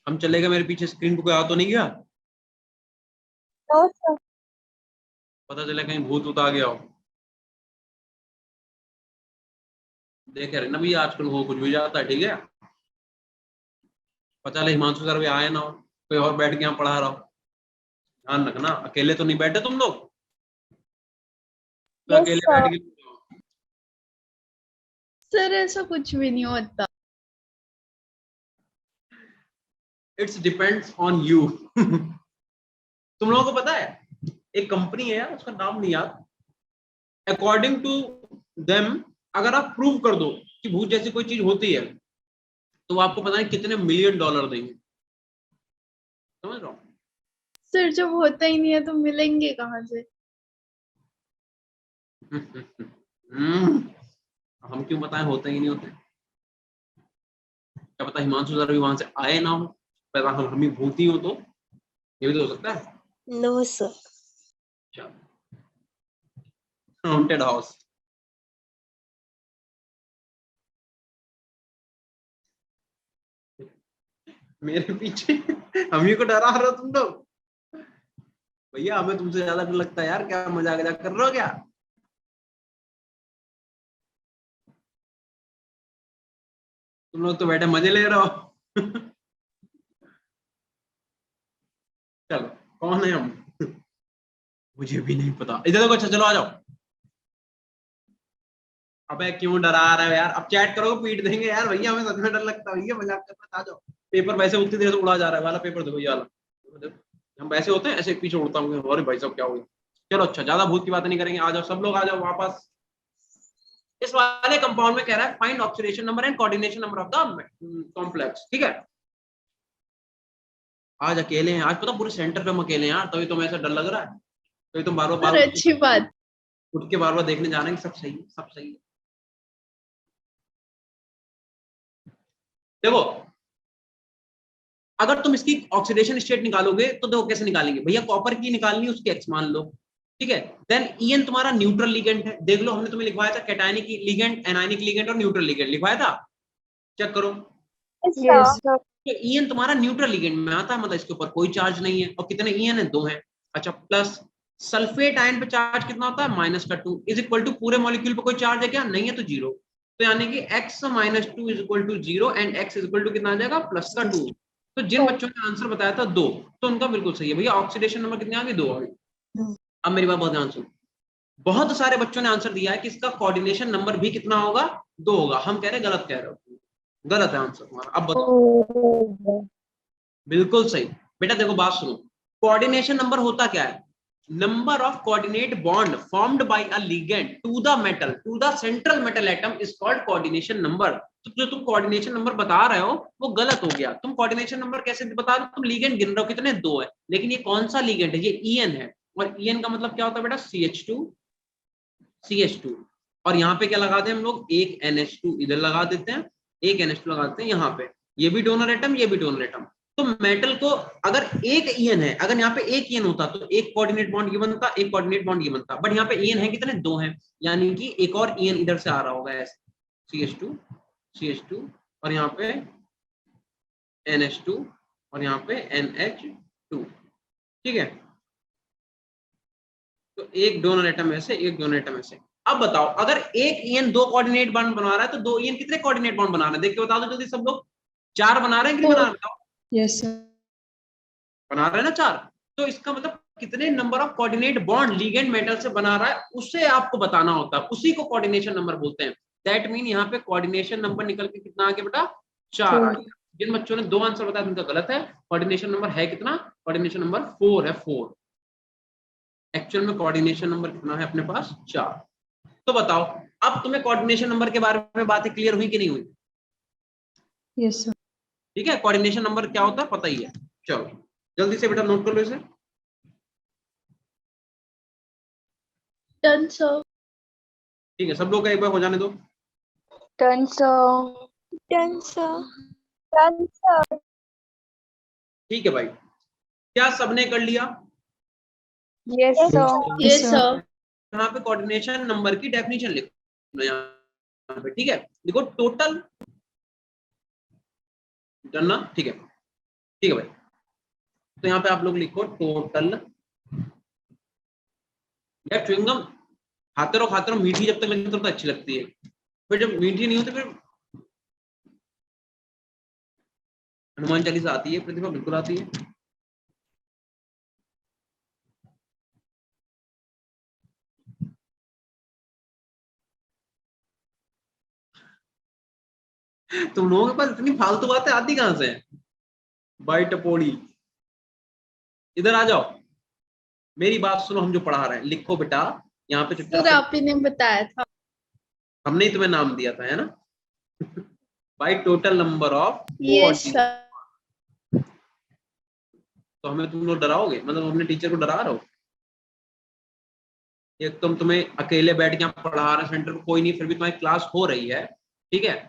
हम चले गए, मेरे पीछे स्क्रीन पे कोई आ तो नहीं गया? No, sir. पता चला कहीं भूत उत आ गया हो। देख रहे ना भैया, आजकल वो कुछ भी जाता है, ठीक है। पता चले हिमांशु सर भी आए ना हो, कोई और बैठ के यहाँ पढ़ा रहा हो। ध्यान रखना, अकेले तो नहीं बैठे तुम लोग, तो Yes, अकेले sir. बैठ के सर ऐसा कुछ भी नहीं होता। It's depends on you. तुम लोगों को पता है एक कंपनी है यार, उसका नाम नहीं याद, अकॉर्डिंग टू देम अगर आप प्रूव कर दो कि भूत जैसी कोई चीज होती है तो वो आपको पता है कितने मिलियन डॉलर देंगे, समझ रहे हो? सर जब होता ही नहीं है तो मिलेंगे कहाँ से? हम क्यों बताएं होते ही नहीं होते? क्या पता हिमांशु सर भी वहां से आए ना हो, पता हम ही भूत ही हो, तो ये भी तो हो सकता है। No, sir. Haunted house. मेरे पीछे हम ही को डरा रहे हो तुम लोग? भैया हमें तुमसे ज्यादा डर लगता है यार, क्या मजाक मजाक कर रहे हो क्या? तुम लोग तो बैठे मजे ले रहे हो। चलो कौन है हम? मुझे भी नहीं पता, इधर देखो। अच्छा चलो आ जाओ। अबे क्यों डरा रहे हो यार, अब चैट करोगे पीट देंगे यार। भैया हमें सच में डर लगता है भैया, मजाक कर रहे, आ जाओ। पेपर वैसे उतनी देर से उड़ा जा रहा है, वाला पेपर देखो ये वाला। हम वैसे होते हैं, ऐसे पीछे उड़ता हूँ, अरे भाई साहब क्या हो गया। चलो अच्छा, ज्यादा भूत की बात नहीं करेंगे, आ जाओ सब लोग, आ जाओ वापस। इस वाले कंपाउंड में कह रहा है find oxidation number and coordination number of the complex, ठीक है। आज अकेले हैं, आज पता पूरे सेंटर पे हम अकेले हैं यार, तभी तुम्हें ऐसा डर लग रहा है, तभी तुम बार बार सर अच्छी बात। उठ के बार बार देखने जा रहे हैं कि सब सही है, सब सही है। देखो अगर तुम इसकी ऑक्सीडेशन स्टेट निकालोगे तो देखो कैसे निकालेंगे भैया, कॉपर की निकालनी है उसकी एक्स मान लो, ठीक है। देन ईएन तुम्हारा न्यूट्रल लिगेंड है, देख लो हमने तुम्हें लिखवाया था कैटायनिक लिगेंड, एनायनिक लिगेंड और न्यूट्रल लिगेंड लिखवाया था, चेक करो। Yes, Yes, sir. sir. तो ईएन तुम्हारा न्यूट्रल लिगेंड में आता है, मतलब इसके ऊपर कोई चार्ज नहीं है। और कितने ईएन है? 2 है। अच्छा, प्लस सल्फेट आयन पे चार्ज कितना होता है? -2 इज इक्वल टू पूरे मॉलिक्यूल पे कोई चार्ज है क्या? नहीं है, तो 0। तो यानी कि x - 2 is equal to 0 and x is equal to कितना आ जाएगा? +2। तो जिन बच्चों ने आंसर बताया था 2, तो उनका बिल्कुल सही है भैया। ऑक्सीडेशन नंबर कितने आ गए? 2 आ गए। अब मेरी बात बहुत ध्यान सुनो, बहुत सारे बच्चों ने आंसर दिया है कि इसका कोऑर्डिनेशन नंबर भी कितना होगा? 2 होगा। हम कह रहे हैं गलत कह रहे हो, गलत है आंसर तुम्हारा। अब बताओ। Oh. बिल्कुल सही। बेटा देखो बात सुनो, कोऑर्डिनेशन नंबर होता क्या है? Number of coordinate bond formed by a ligand to the metal, to the central metal atom is called coordination number. तो जो तुम कोऑर्डिनेशन नंबर बता रहे हो वो गलत हो गया। तुम कोऑर्डिनेशन नंबर कैसे बता रहे हो? तुम लिगेंड गिन रहे हो, कितने? 2 है। लेकिन ये कौन सा लिगेंड है? ये ईएन है। और ईएन का मतलब क्या होता है बेटा? CH2। और यहाँ पे क्या लगाते हैं हम लोग? एक NH2 इधर लगा देते हैं, एक NH2 लगाते हैं यहाँ पे। ये भी डोनर एटम, ये भी डोनर एटम। तो मेटल को अगर एक ईएन है, अगर यहाँ पे एक ईएन होता तो एक कोऑर्डिनेट बॉन्ड ये बनता, एक कोऑर्डिनेट बॉन्ड ये बनता। बट यहाँ पे ईएन है कितने? 2 हैं। यानी कि एक और ईएन इधर से आ रहा होगा ऐसे, CH2 और यहाँ पे NH2 और यहाँ पे NH2। ठीक है, तो एक डोनर एटम ऐसे, एक डोनर एटम ऐसे। अब बताओ, अगर एक ईएन 2 कोऑर्डिनेट बॉन्ड बना रहा है तो 2 ईएन कितने कोऑर्डिनेट बॉन्ड बना रहे हैं? देख के बता दो जल्दी सब लोग। 4 बना रहे हैं कि नहीं बना रहे? बताओ। Yes, sir. बना रहे हैं ना 4। तो इसका मतलब कितने number of coordinate bond ligand metal से बना रहा है उसे आपको बताना होता है, उसी को कोऑर्डिनेशन नंबर बोलते हैं। दैट मीन यहाँ पे कोऑर्डिनेशन नंबर निकल के कितना आ गया बेटा? 4 आ 4. गया। जिन बच्चों ने 2 आंसर बताया उनका गलत है। कोऑर्डिनेशन नंबर है कितना? कोऑर्डिनेशन नंबर 4 है, 4। एक्चुअल में कोऑर्डिनेशन नंबर कितना है अपने पास? 4। तो बताओ, अब तुम्हें कोऑर्डिनेशन नंबर के बारे में बातें क्लियर हुई कि नहीं हुई? Yes, sir. ठीक है, कोऑर्डिनेशन नंबर क्या होता है पता ही है। चलो जल्दी से बेटा नोट कर लो इसे। Done sir. ठीक है, सब लोग का एक बार हो जाने दो। Done, sir. Done, sir. Done, sir. ठीक है भाई, क्या सबने कर लिया? Yes, Yes, sir. ये Yes, sir. सर। यहाँ पे कोऑर्डिनेशन नंबर की डेफिनेशन लिखो यहाँ पे। ठीक है, देखो टोटल, डन ना? ठीक है, ठीक है भाई। तो यहाँ पे आप लोग लिखो टोटल। यार च्युइंगम खाते रहो मीठी जब तक लगती है तब तक अच्छी लगती है, फिर जब मीठी नहीं होती फिर। हनुमान चालीसा आती है प्रतिभा? बिल्कुल आती है। तुम लोगों के पास इतनी फालतू बातें आती कहां से? बाई टपोड़ी, इधर आ जाओ, मेरी बात सुनो। हम जो पढ़ा रहे हैं लिखो बेटा यहाँ पे चुपचाप सर से। आप ही ने बताया था। हमने ही तुम्हें नाम दिया था, है ना? बाई टोटल नंबर ऑफ ये कोऑर्डिनेट। सर। तो हमें तुम लोग डराओगे? मतलब अपने टीचर को डरा रहे हो? एक तुम तुम्हें अकेले बैठ के यहाँ पढ़ा रहे, सेंटर पे कोई नहीं, फिर भी तुम्हारी क्लास हो रही है, ठीक है,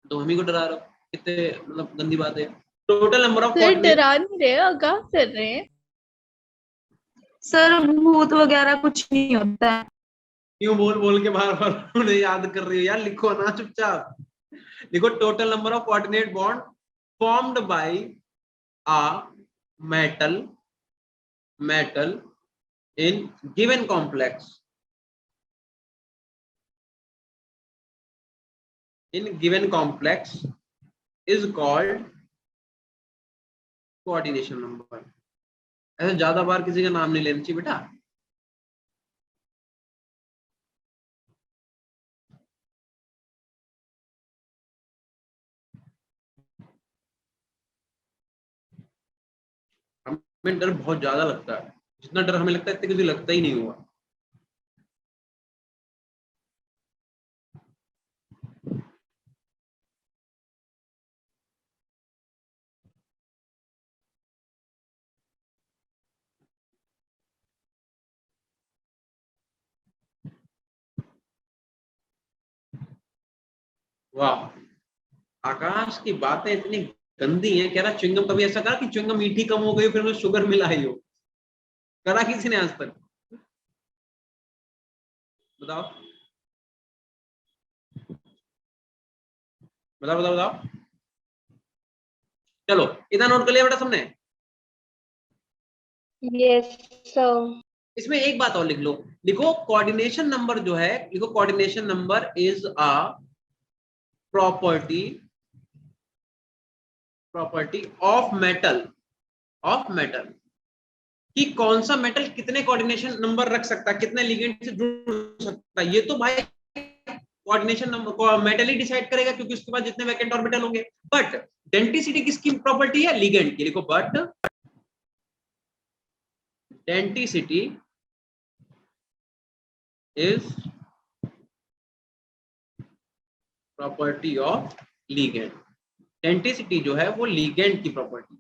तो हम ही को डरा रहे हो? कितने मतलब गंदी बात है। Total number of sir coordinate. डरा नहीं रहे, आगाह कर रहे हैं। सर भूत वगैरह कुछ नहीं होता है। क्यों बोल बोल के बार बार उन्हें याद कर रही हो यार? लिखो ना चुपचाप। लिखो total number of coordinate bond formed by a metal in given complex, in given complex is called coordination number। ऐसे ज्यादा बार किसी का नाम नहीं लेना चाहिए बेटा। हमें डर बहुत ज्यादा लगता है, जितना डर हमें लगता है इतना किसी लगता ही नहीं हुआ। वाह, आकाश की बातें इतनी गंदी हैं। कह रहा च्युइंगम, कभी ऐसा करा कि च्युइंगम मीठी कम हो गई फिर उसमें शुगर मिलाई हो? करा किसी ने आज तक? बताओ बताओ बताओ बताओ। चलो इतना नोट कर लिया बेटा सबने। Yes, sir. इसमें एक बात और लिख लो, लिखो कोऑर्डिनेशन नंबर जो है, लिखो coordination number is a property of metal, of metal, कि कौन सा मेटल कितने कोऑर्डिनेशन नंबर रख सकता है, कितने लिगेंड से जुड़ सकता है, ये तो भाई कोऑर्डिनेशन नंबर मेटल ही डिसाइड करेगा, क्योंकि उसके पास जितने वैकेंट ऑर्बिटल होंगे। बट डेंटिसिटी किसकी प्रॉपर्टी है, लिगेंड की। लिखो but denticity is property of ligand. Denticity जो है वो लिगेंड की प्रॉपर्टी।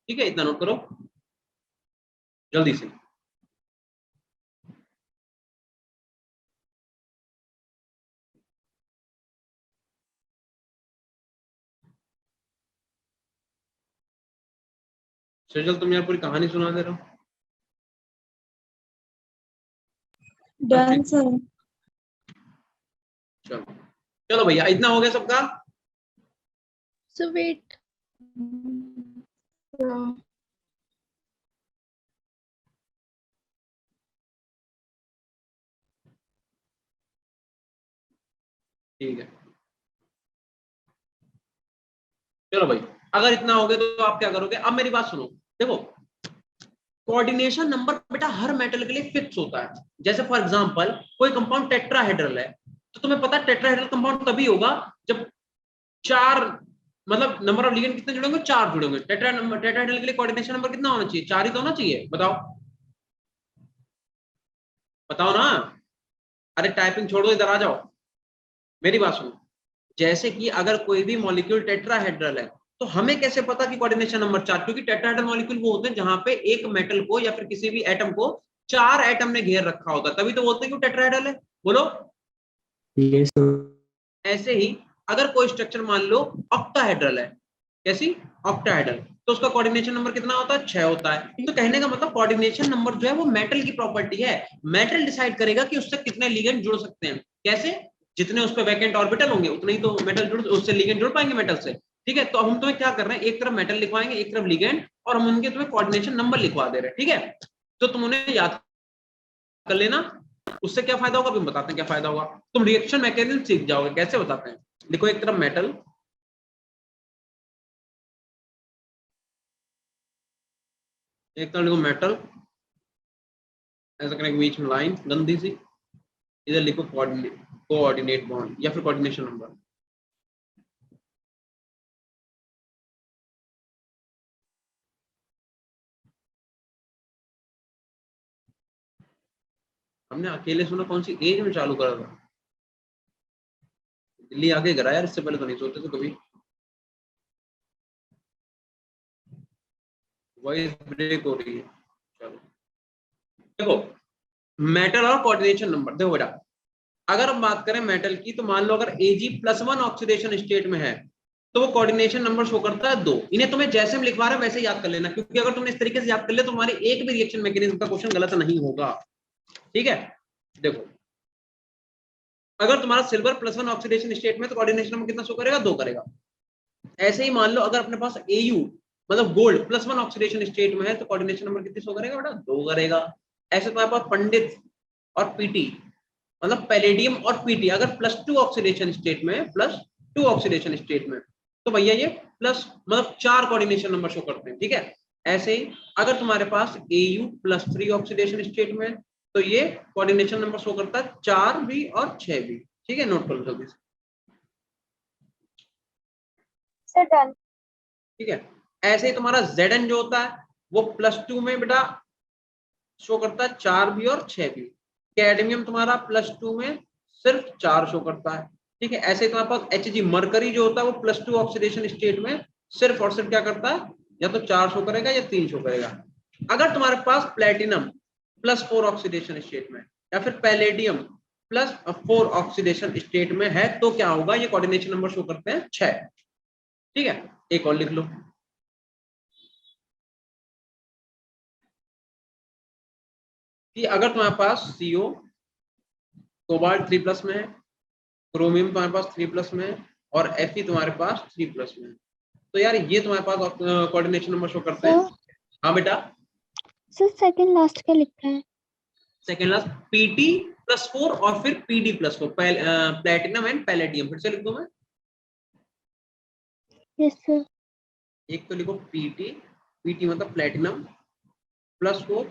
ठीक है, इतना नोट करो जल्दी से। सजल तुम यार पूरी कहानी सुना दे रहे हो। Done sir. चलो चलो भैया, इतना हो गया सबका। So wait. ठीक है, चलो भाई, अगर इतना हो गया तो आप क्या करोगे, अब मेरी बात सुनो। देखो कोऑर्डिनेशन नंबर बेटा हर मेटल के लिए फिक्स होता है। जैसे फॉर एग्जांपल कोई कंपाउंड टेट्राहेड्रल है, तो तुम्हें पता है टेट्राहेड्रल कंपाउंड तभी होगा जब चार, मतलब नंबर ऑफ लिगेंड कितने जुड़ेंगे, चार जुड़ेंगे। टेट्राहेड्रल के लिए कोऑर्डिनेशन नंबर कितना होना चाहिए, चार ही तो होना चाहिए। बताओ बताओ ना। अरे टाइपिंग छोड़ो, इधर आ जाओ, मेरी बात सुनो। जैसे कि अगर कोई भी मॉलिक्यूल टेट्राहेड्रल है, तो हमें कैसे पता कि कोऑर्डिनेशन नंबर चार, क्योंकि टेट्राहेड्रल मॉलिक्यूल वो होते हैं जहां पे एक मेटल को या फिर किसी भी एटम को चार एटम ने घेर रखा होता है, तभी तो बोलते हैं कि वो टेट्राहेड्रल है। बोलो। यस ऐसे ही अगर कोई स्ट्रक्चर मान लो ऑक्टाहेड्रल है, कैसी, ऑक्टाहेड्रल, तो उसका कोऑर्डिनेशन नंबर कितना होता है, 6 होता है। तो कहने का मतलब कोऑर्डिनेशन नंबर जो है वो मेटल की प्रॉपर्टी है। मेटल डिसाइड करेगा कि उससे कितने लिगेंड जुड़ सकते हैं। कैसे, जितने उस पर वैकेंट ऑर्बिटल होंगे उतने ही तो मेटल जुड़, उससे लिगेंड जुड़ पाएंगे मेटल से। ठीक है, तो अब हम तुम्हें क्या कर रहे हैं, एक तरफ मेटल लिखवाएंगे, एक तरफ लिगेंड, और हम उनके तुम्हें कोऑर्डिनेशन नंबर लिखवा दे रहे हैं। ठीक है, तो तुम उन्हें याद कर लेना। उससे क्या फायदा होगा, अभी बताते हैं क्या फायदा होगा। तुम रिएक्शन मैकेनिज्म सीख जाओगे। कैसे बताते हैं, देखो एक तरफ मेटल, एक तरफ लिखो मेटल, ऐसा करेंगे बीच में लाइन गंदी सी, इधर लिखो कोऑर्डिनेट बॉन्ड या फिर कोऑर्डिनेशन नंबर। हमने अकेले सुना, कौन सी एज में चालू करा था, दिल्ली आगे करा यार, इससे पहले तो नहीं सोचते थे कभी। वॉइस ब्रेक हो रही है। चलो देखो, मेटल और कोऑर्डिनेशन नंबर। देखो बेटा, अगर हम बात करें मेटल की, तो मान लो अगर Ag+1 ऑक्सीडेशन स्टेट में है, तो वो कोऑर्डिनेशन नंबर शो करता है 2। इन्हें तुम्हें जैसे हम लिखवा रहे हैं वैसे याद कर लेना, क्योंकि अगर तुमने इस तरीके से याद कर लिया तो तुम्हारी एक भी रिएक्शन मैकेनिज्म का क्वेश्चन गलत नहीं होगा। ठीक है, देखो अगर तुम्हारा Silver+1 ऑक्सीडेशन स्टेट में, तो कोऑर्डिनेशन नंबर कितना शो करेगा, 2 करेगा। ऐसे ही मान लो अगर अपने पास Au मतलब गोल्ड+1 ऑक्सीडेशन स्टेट में है, तो कोऑर्डिनेशन नंबर कितनी शो करेगा बेटा, 2 करेगा। ऐसे तुम्हारे पास पंडित और पीटी, मतलब पैलेडियम और पीटी अगर +2 ऑक्सीडेशन स्टेट में, +2 ऑक्सीडेशन स्टेट में, तो भैया ये प्लस मतलब 4 कोऑर्डिनेशन नंबर शो करते हैं। ठीक है, ऐसे ही अगर तुम्हारे पास Au+3 ऑक्सीडेशन स्टेट में, तो ये कोऑर्डिनेशन नंबर शो करता है 4 भी और 6 भी। ठीक है, नोट कर लो जल्दी से। Sir done. ठीक है, ऐसे ही तुम्हारा Zn जो होता है वो +2 में बेटा शो करता है 4 भी और 6 भी। कैडमियम तुम्हारा +2 में सिर्फ 4 शो करता है। ठीक है, ऐसे ही तुम्हारे पास Hg मरकरी जो होता है वो +2 ऑक्सीडेशन स्टेट में सिर्फ और सिर्फ क्या करता है, या तो 4 शो करेगा या 3 शो करेगा। अगर तुम्हारे पास प्लेटिनम +4 ऑक्सीडेशन स्टेट में, या फिर पैलेडियम +4 ऑक्सीडेशन स्टेट में है, तो क्या होगा, ये कोऑर्डिनेशन नंबर शो करते हैं 6। ठीक है, एक और लिख लो, कि अगर तुम्हारे पास CO कोबाल्ट 3+ में है, क्रोमियम तुम्हारे पास 3+ में है, और Fe तुम्हारे पास 3+ में है। तो यार ये तुम्हारे पास कोऑर्डिनेशन नंबर शो करते हैं। हाँ बेटा, सर सेकंड लास्ट क्या लिखा है? सेकेंड लास्ट Pt+4 और फिर Pd+4, प्लेटिनम एंड पैलेडियम। फिर से लिख दूं मैं, यस सर। एक तो लिखो Pt, Pt मतलब प्लेटिनम +4,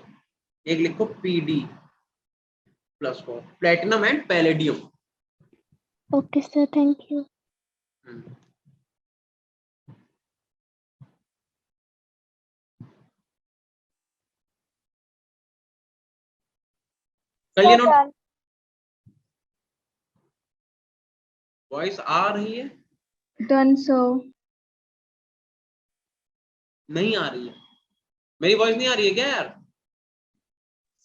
एक लिखो Pd+4, platinum and palladium. Okay sir, thank you. कर लिया नोट? डन। वॉइस आ रही है? Done sir. नहीं आ रही है? मेरी वॉइस नहीं आ रही है क्या यार?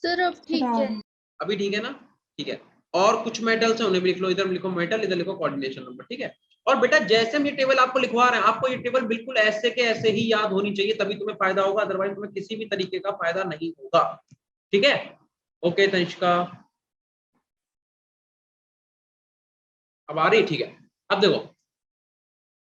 सर अब ठीक है। अभी ठीक है ना? ठीक है। और कुछ मेटल्स हैं उन्हें भी लिख लो, इधर लिखो मेटल, इधर लिखो कोऑर्डिनेशन नंबर, ठीक है। और बेटा जैसे हम ये टेबल आपको लिखवा रहे हैं, आपको ये टेबल बिल्कुल ऐसे के ऐसे ही याद होनी चाहिए, तभी तुम्हें फायदा होगा, अदरवाइज तुम्हें किसी भी तरीके का फायदा नहीं होगा, ठीक है। ओके तनिष्का, अब आ रही? ठीक है। अब देखो,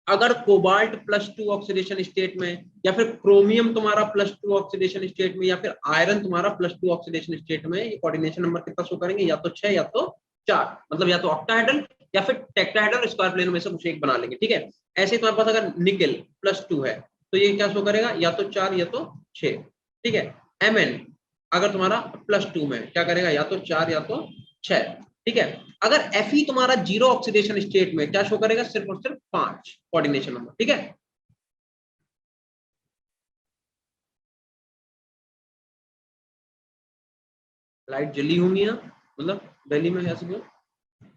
अगर कोबाल्ट +2 ऑक्सीडेशन स्टेट में, या फिर क्रोमियम तुम्हारा +2 ऑक्सीडेशन स्टेट में, या फिर आयरन तुम्हारा +2 ऑक्सीडेशन स्टेट में, ये कोऑर्डिनेशन नंबर कितना शो करेंगे? या तो 6 या तो 4, मतलब या तो ऑक्टाहेड्रल या फिर टेट्राहेड्रल स्क्वायर प्लेन में से कुछ एक बना लेंगे, ठीक है। ऐसे तुम्हारे पास अगर निकेल +2 है तो ये क्या शो करेगा? या तो 4 या तो 6, ठीक है। Mn अगर तुम्हारा +2 में क्या करेगा? या तो 4 या तो 6, ठीक है। अगर Fe तुम्हारा 0 ऑक्सीडेशन स्टेट में क्या शो करेगा? सिर्फ और सिर्फ 5 कोऑर्डिनेशन नंबर, ठीक है। लाइट जली होंगी ना, मतलब दिल्ली में ऐसे क्यों?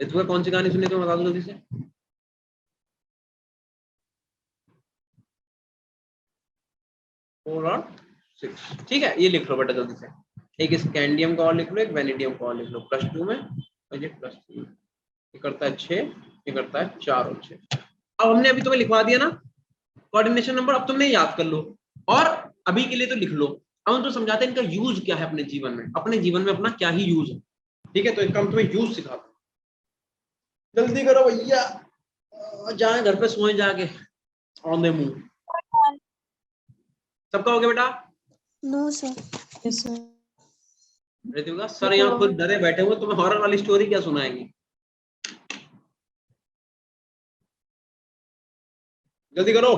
तुम्हें कौन सी कहानी सुनी तो बता दो जल्दी से। फोर और 6, ठीक है। ये लिख लो बेटा जल्दी से, एक स्कैंडियम का और लिख लो, एक वेनेडियम का और लिख लो, +2 में और ये +3 में। ये करता है 6, ये करता है 4 और 6। अब हमने अभी तुम्हें लिखवा दिया ना कोऑर्डिनेशन नंबर, अब तुमने याद कर लो, और अभी के लिए तो लिख लो। अब हम तो समझाते हैं इनका यूज क्या है अपने जीवन में, अपने जीवन में अपना क्या ही यूज है, ठीक है। तो इनका हम तुम्हें यूज सिखाते हैं, जल्दी करो भैया, जाए घर पे सोए जाके औंधे मुंह। सबका हो गया बेटा? No sir. Yes sir. का सर यहाँ खुद डरे बैठे हुए, तुम्हें हॉरर वाली स्टोरी क्या सुनाएंगे? जल्दी करो।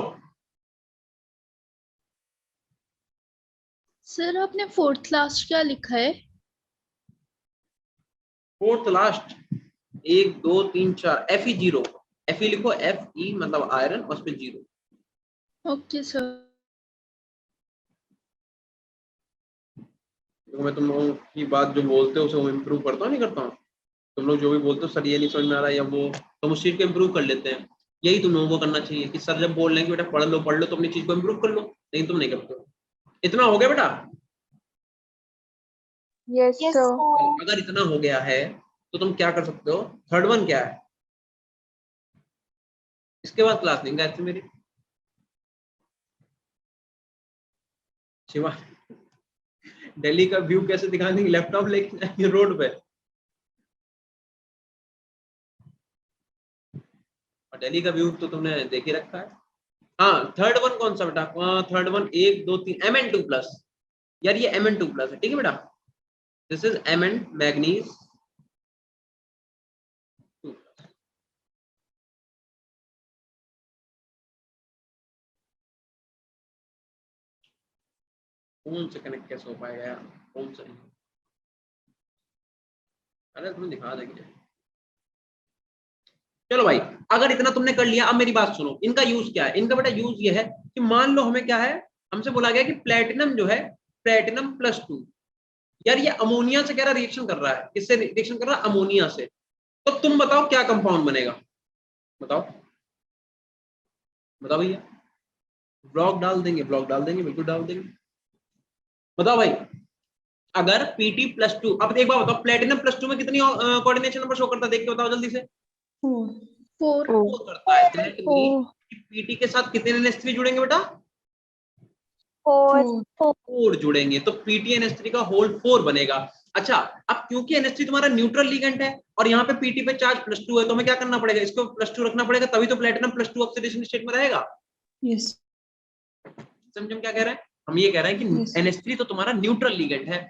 सर आपने फोर्थ लास्ट क्या लिखा है? फोर्थ लास्ट 1 2 3 4 Fe0, Fe लिखो, Fe मतलब आयरन, उस पे 0। Okay sir. तो मैं तुम लोगों की बात जो बोलते हो उसे वो इम्प्रूव करता हूँ, नहीं करता हूँ? तुम लोग जो भी बोलते हो सर ये नहीं समझ में आ रहा है या वो, तो उस चीज को इम्प्रूव कर लेते हैं। यही तुम लोगों को करना चाहिए कि सर जब बोल रहे हैं कि बेटा पढ़ लो तो अपनी चीज को इम्प्रूव कर लो, लेकिन तुम नहीं करते हो। इतना हो गया बेटा? Yes, yes sir. सर। अगर इतना हो गया है तो तुम क्या कर सकते हो? थर्ड वन क्या है? इसके बाद क्लास नहीं गायत्री मेरी। शिवा दिल्ली का व्यू कैसे दिखा देंगे? लैपटॉप लेके जाएंगे रोड पे, और दिल्ली का व्यू तो तुमने देख ही रखा है। हाँ, थर्ड वन कौन सा बेटा? थर्ड वन 1 2 3 Mn2+, यार ये Mn2+ है, ठीक है बेटा। This is Mn manganese 2। Phone से कनेक्ट कैसे हो पाएगा यार? फोन से नहीं। अरे तुम्हें दिखा देंगे। चलो भाई, अगर इतना तुमने कर लिया, अब मेरी बात सुनो, इनका यूज क्या है? इनका बेटा यूज ये है कि मान लो हमें क्या है, हमसे बोला गया कि प्लेटिनम जो है, प्लेटिनम +2, यार ये अमोनिया से कह रहा रिएक्शन कर रहा है। किससे रिएक्शन कर रहा है? अमोनिया से। तो तुम बताओ क्या कंपाउंड बनेगा? बताओ बताओ भैया। ब्लॉक डाल देंगे, ब्लॉक डाल देंगे, बिल्कुल डाल देंगे। बताओ भाई, अगर Pt+2, अब एक बार बताओ, प्लेटिनम +2 में कितनी कोऑर्डिनेशन नंबर शो करता है? देख के बताओ जल्दी से। 4। 4 करता है। दैट मींस Pt के साथ कितने NH3 जुड़ेंगे बेटा? 4 4 जुड़ेंगे, तो PtNH3 का होल 4 बनेगा। अच्छा, अब क्योंकि NH3 तुम्हारा न्यूट्रल लिगेंड है और यहाँ पे Pt पे चार्ज +2 है, तो हमें क्या करना पड़ेगा, इसको +2 रखना पड़ेगा, तभी तो प्लेटिनम +2 ऑक्सीडेशन स्टेट में रहेगा। Yes. समझ हम क्या कह रहे हैं, हम ये कह रहे हैं कि Yes. NH3 तो तुम्हारा न्यूट्रल लिगेंड है।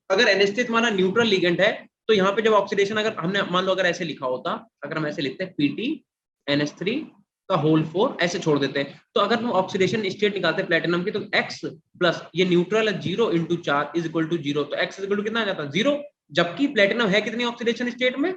अगर NH3 तुम्हारा न्यूट्रल लिगेंड है तो यहाँ पे जब ऑक्सीडेशन, अगर हमने मान लो अगर ऐसे लिखा होता, अगर हम ऐसे लिखते हैं Pt NH3 का होल 4 ऐसे छोड़ देते हैं, तो अगर हम ऑक्सीडेशन स्टेट निकालते हैं प्लेटिनम की, तो x प्लस ये न्यूट्रल है 0 × 4 इज इक्वल टू 0, तो x इज इक्वल टू कितना आ जाता है 0, जबकि प्लेटिनम है कितनी ऑक्सीडेशन स्टेट में,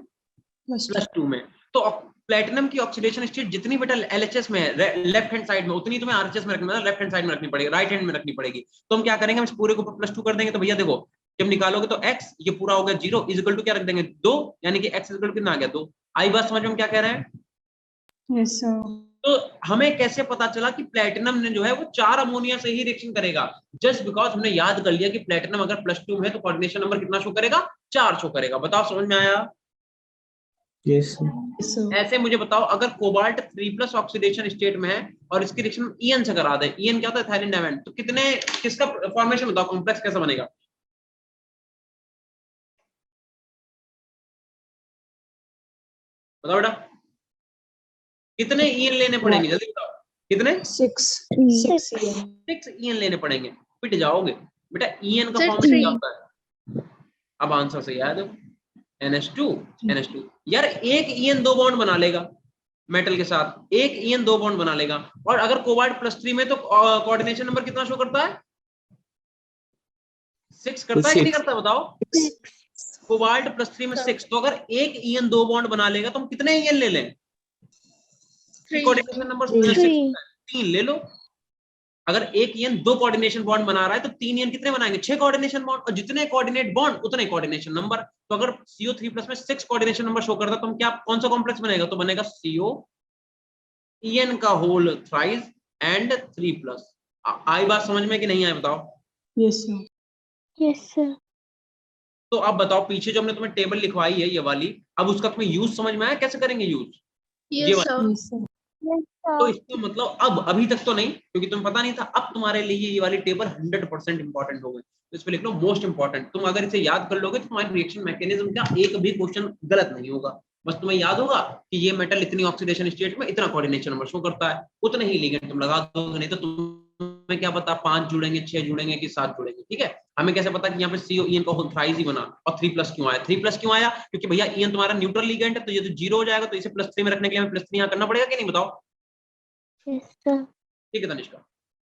+2 में। तो प्लेटिनम की ऑक्सीडेशन स्टेट जितनी बेटा LHS में है लेफ्ट हैंड साइड में, उतनी तुम्हें RHS में रखना है, लेफ्ट हैंड साइड में रखनी पड़ेगी, राइट हैंड में रखनी पड़ेगी। तो हम क्या करेंगे, हम इस पूरे को +2 कर देंगे, तो भैया देखो जब निकालोगे तो x ये पूरा हो गया 0 इज इक्वल टू क्या रख देंगे 2, यानी कि x इज इक्वल टू कितना आ गया 2। आई बात समझ में हम क्या कह रहे हैं। Yes, sir. तो हमें कैसे पता चला कि प्लेटिनम ने जो है वो 4 अमोनिया से ही रिएक्शन करेगा, जस्ट बिकॉज हमने याद कर लिया कि प्लेटिनम अगर +2 में है तो कोऑर्डिनेशन नंबर कितना शो करेगा, 4 शो करेगा। बताओ समझ में आया। Yes, sir. Yes, sir. ऐसे मुझे बताओ, अगर कोबाल्ट 3+ ऑक्सीडेशन स्टेट में है और इसकी रिएक्शन ईएन से करा दे, ईएन क्या होता है इथाइलिन डायमंड, तो कितने किसका फॉर्मेशन बताओ, कॉम्प्लेक्स कैसा बनेगा, बताओ बेटा, कितने ईएन लेने पड़ेंगे, जल्दी बताओ कितने, 6. 6. 6 ईएन लेने पड़ेंगे, पिट जाओगे बेटा। ईएन का Sir, फॉर्मेशन 3. क्या होता है, अब आंसर सही आया, देखो NH2 यार, एक ईएन 2 बॉन्ड बना लेगा मेटल के साथ, एक ईएन 2 बॉन्ड बना लेगा, और अगर कोबाल्ट +3 में तो कोऑर्डिनेशन नंबर कितना शो करता है, 6 करता है कि नहीं करता, बताओ। कोबाल्ट +3 में 6, तो अगर एक ईएन 2 बॉन्ड बना लेगा तो हम कितने ईएन ले लें, कोऑर्डिनेशन नंबर 3 ले लो। अगर एक ईएन 2 कोऑर्डिनेशन बॉन्ड बना रहा है तो 3 ईएन कितने बनाएंगे, 6 कोऑर्डिनेशन बॉन्ड, और जितने कोऑर्डिनेट बॉन्ड उतने कोऑर्डिनेशन नंबर। तो अगर CO3+ में 6 कोऑर्डिनेशन नंबर शो करता तो हम क्या, कौन सा कॉम्प्लेक्स बनेगा, तो बनेगा CO ईएन का होल थ्राइस एंड 3+। आई बात समझ में कि नहीं आए, बताओ। Yes, sir. Yes, sir. तो अब बताओ, पीछे जो हमने तुम्हें टेबल लिखवाई है ये वाली, अब उसका तुम्हें यूज समझ में आया, कैसे करेंगे use. Yes, sir. Yes, sir. Yes, तो sir. इसका मतलब अब अभी तक तो नहीं, क्योंकि तुम्हें पता नहीं था, अब तुम्हारे लिए ये वाली टेबल 100% इंपॉर्टेंट हो गई, तो इस पे लिख लो मोस्ट इंपॉर्टेंट। तुम अगर इसे याद कर लोगे तो तुम्हारे रिएक्शन मैकेनिज्म का एक भी क्वेश्चन गलत नहीं होगा। बस तुम्हें याद होगा कि ये मेटल इतनी ऑक्सीडेशन स्टेट में इतना कोऑर्डिनेशन नंबर शो करता है, उतने ही लिगेंड तुम लगा दोगे, नहीं तो तुम्हें क्या पता 5 जुड़ेंगे, 6 जुड़ेंगे कि 7 जुड़ेंगे। ठीक है, हमें कैसे पता कि यहाँ पे CO ईएन का होल थ्राइस ही बना, और 3+ क्यों आया, 3+ क्यों आया, क्योंकि भैया ईएन तुम्हारा न्यूट्रल लिगेंड है, तो ये तो 0 हो जाएगा, तो इसे +3 में रखने के लिए हमें +3 यहाँ करना पड़ेगा कि नहीं, बताओ। Yes, sir. ठीक है तनिष्का,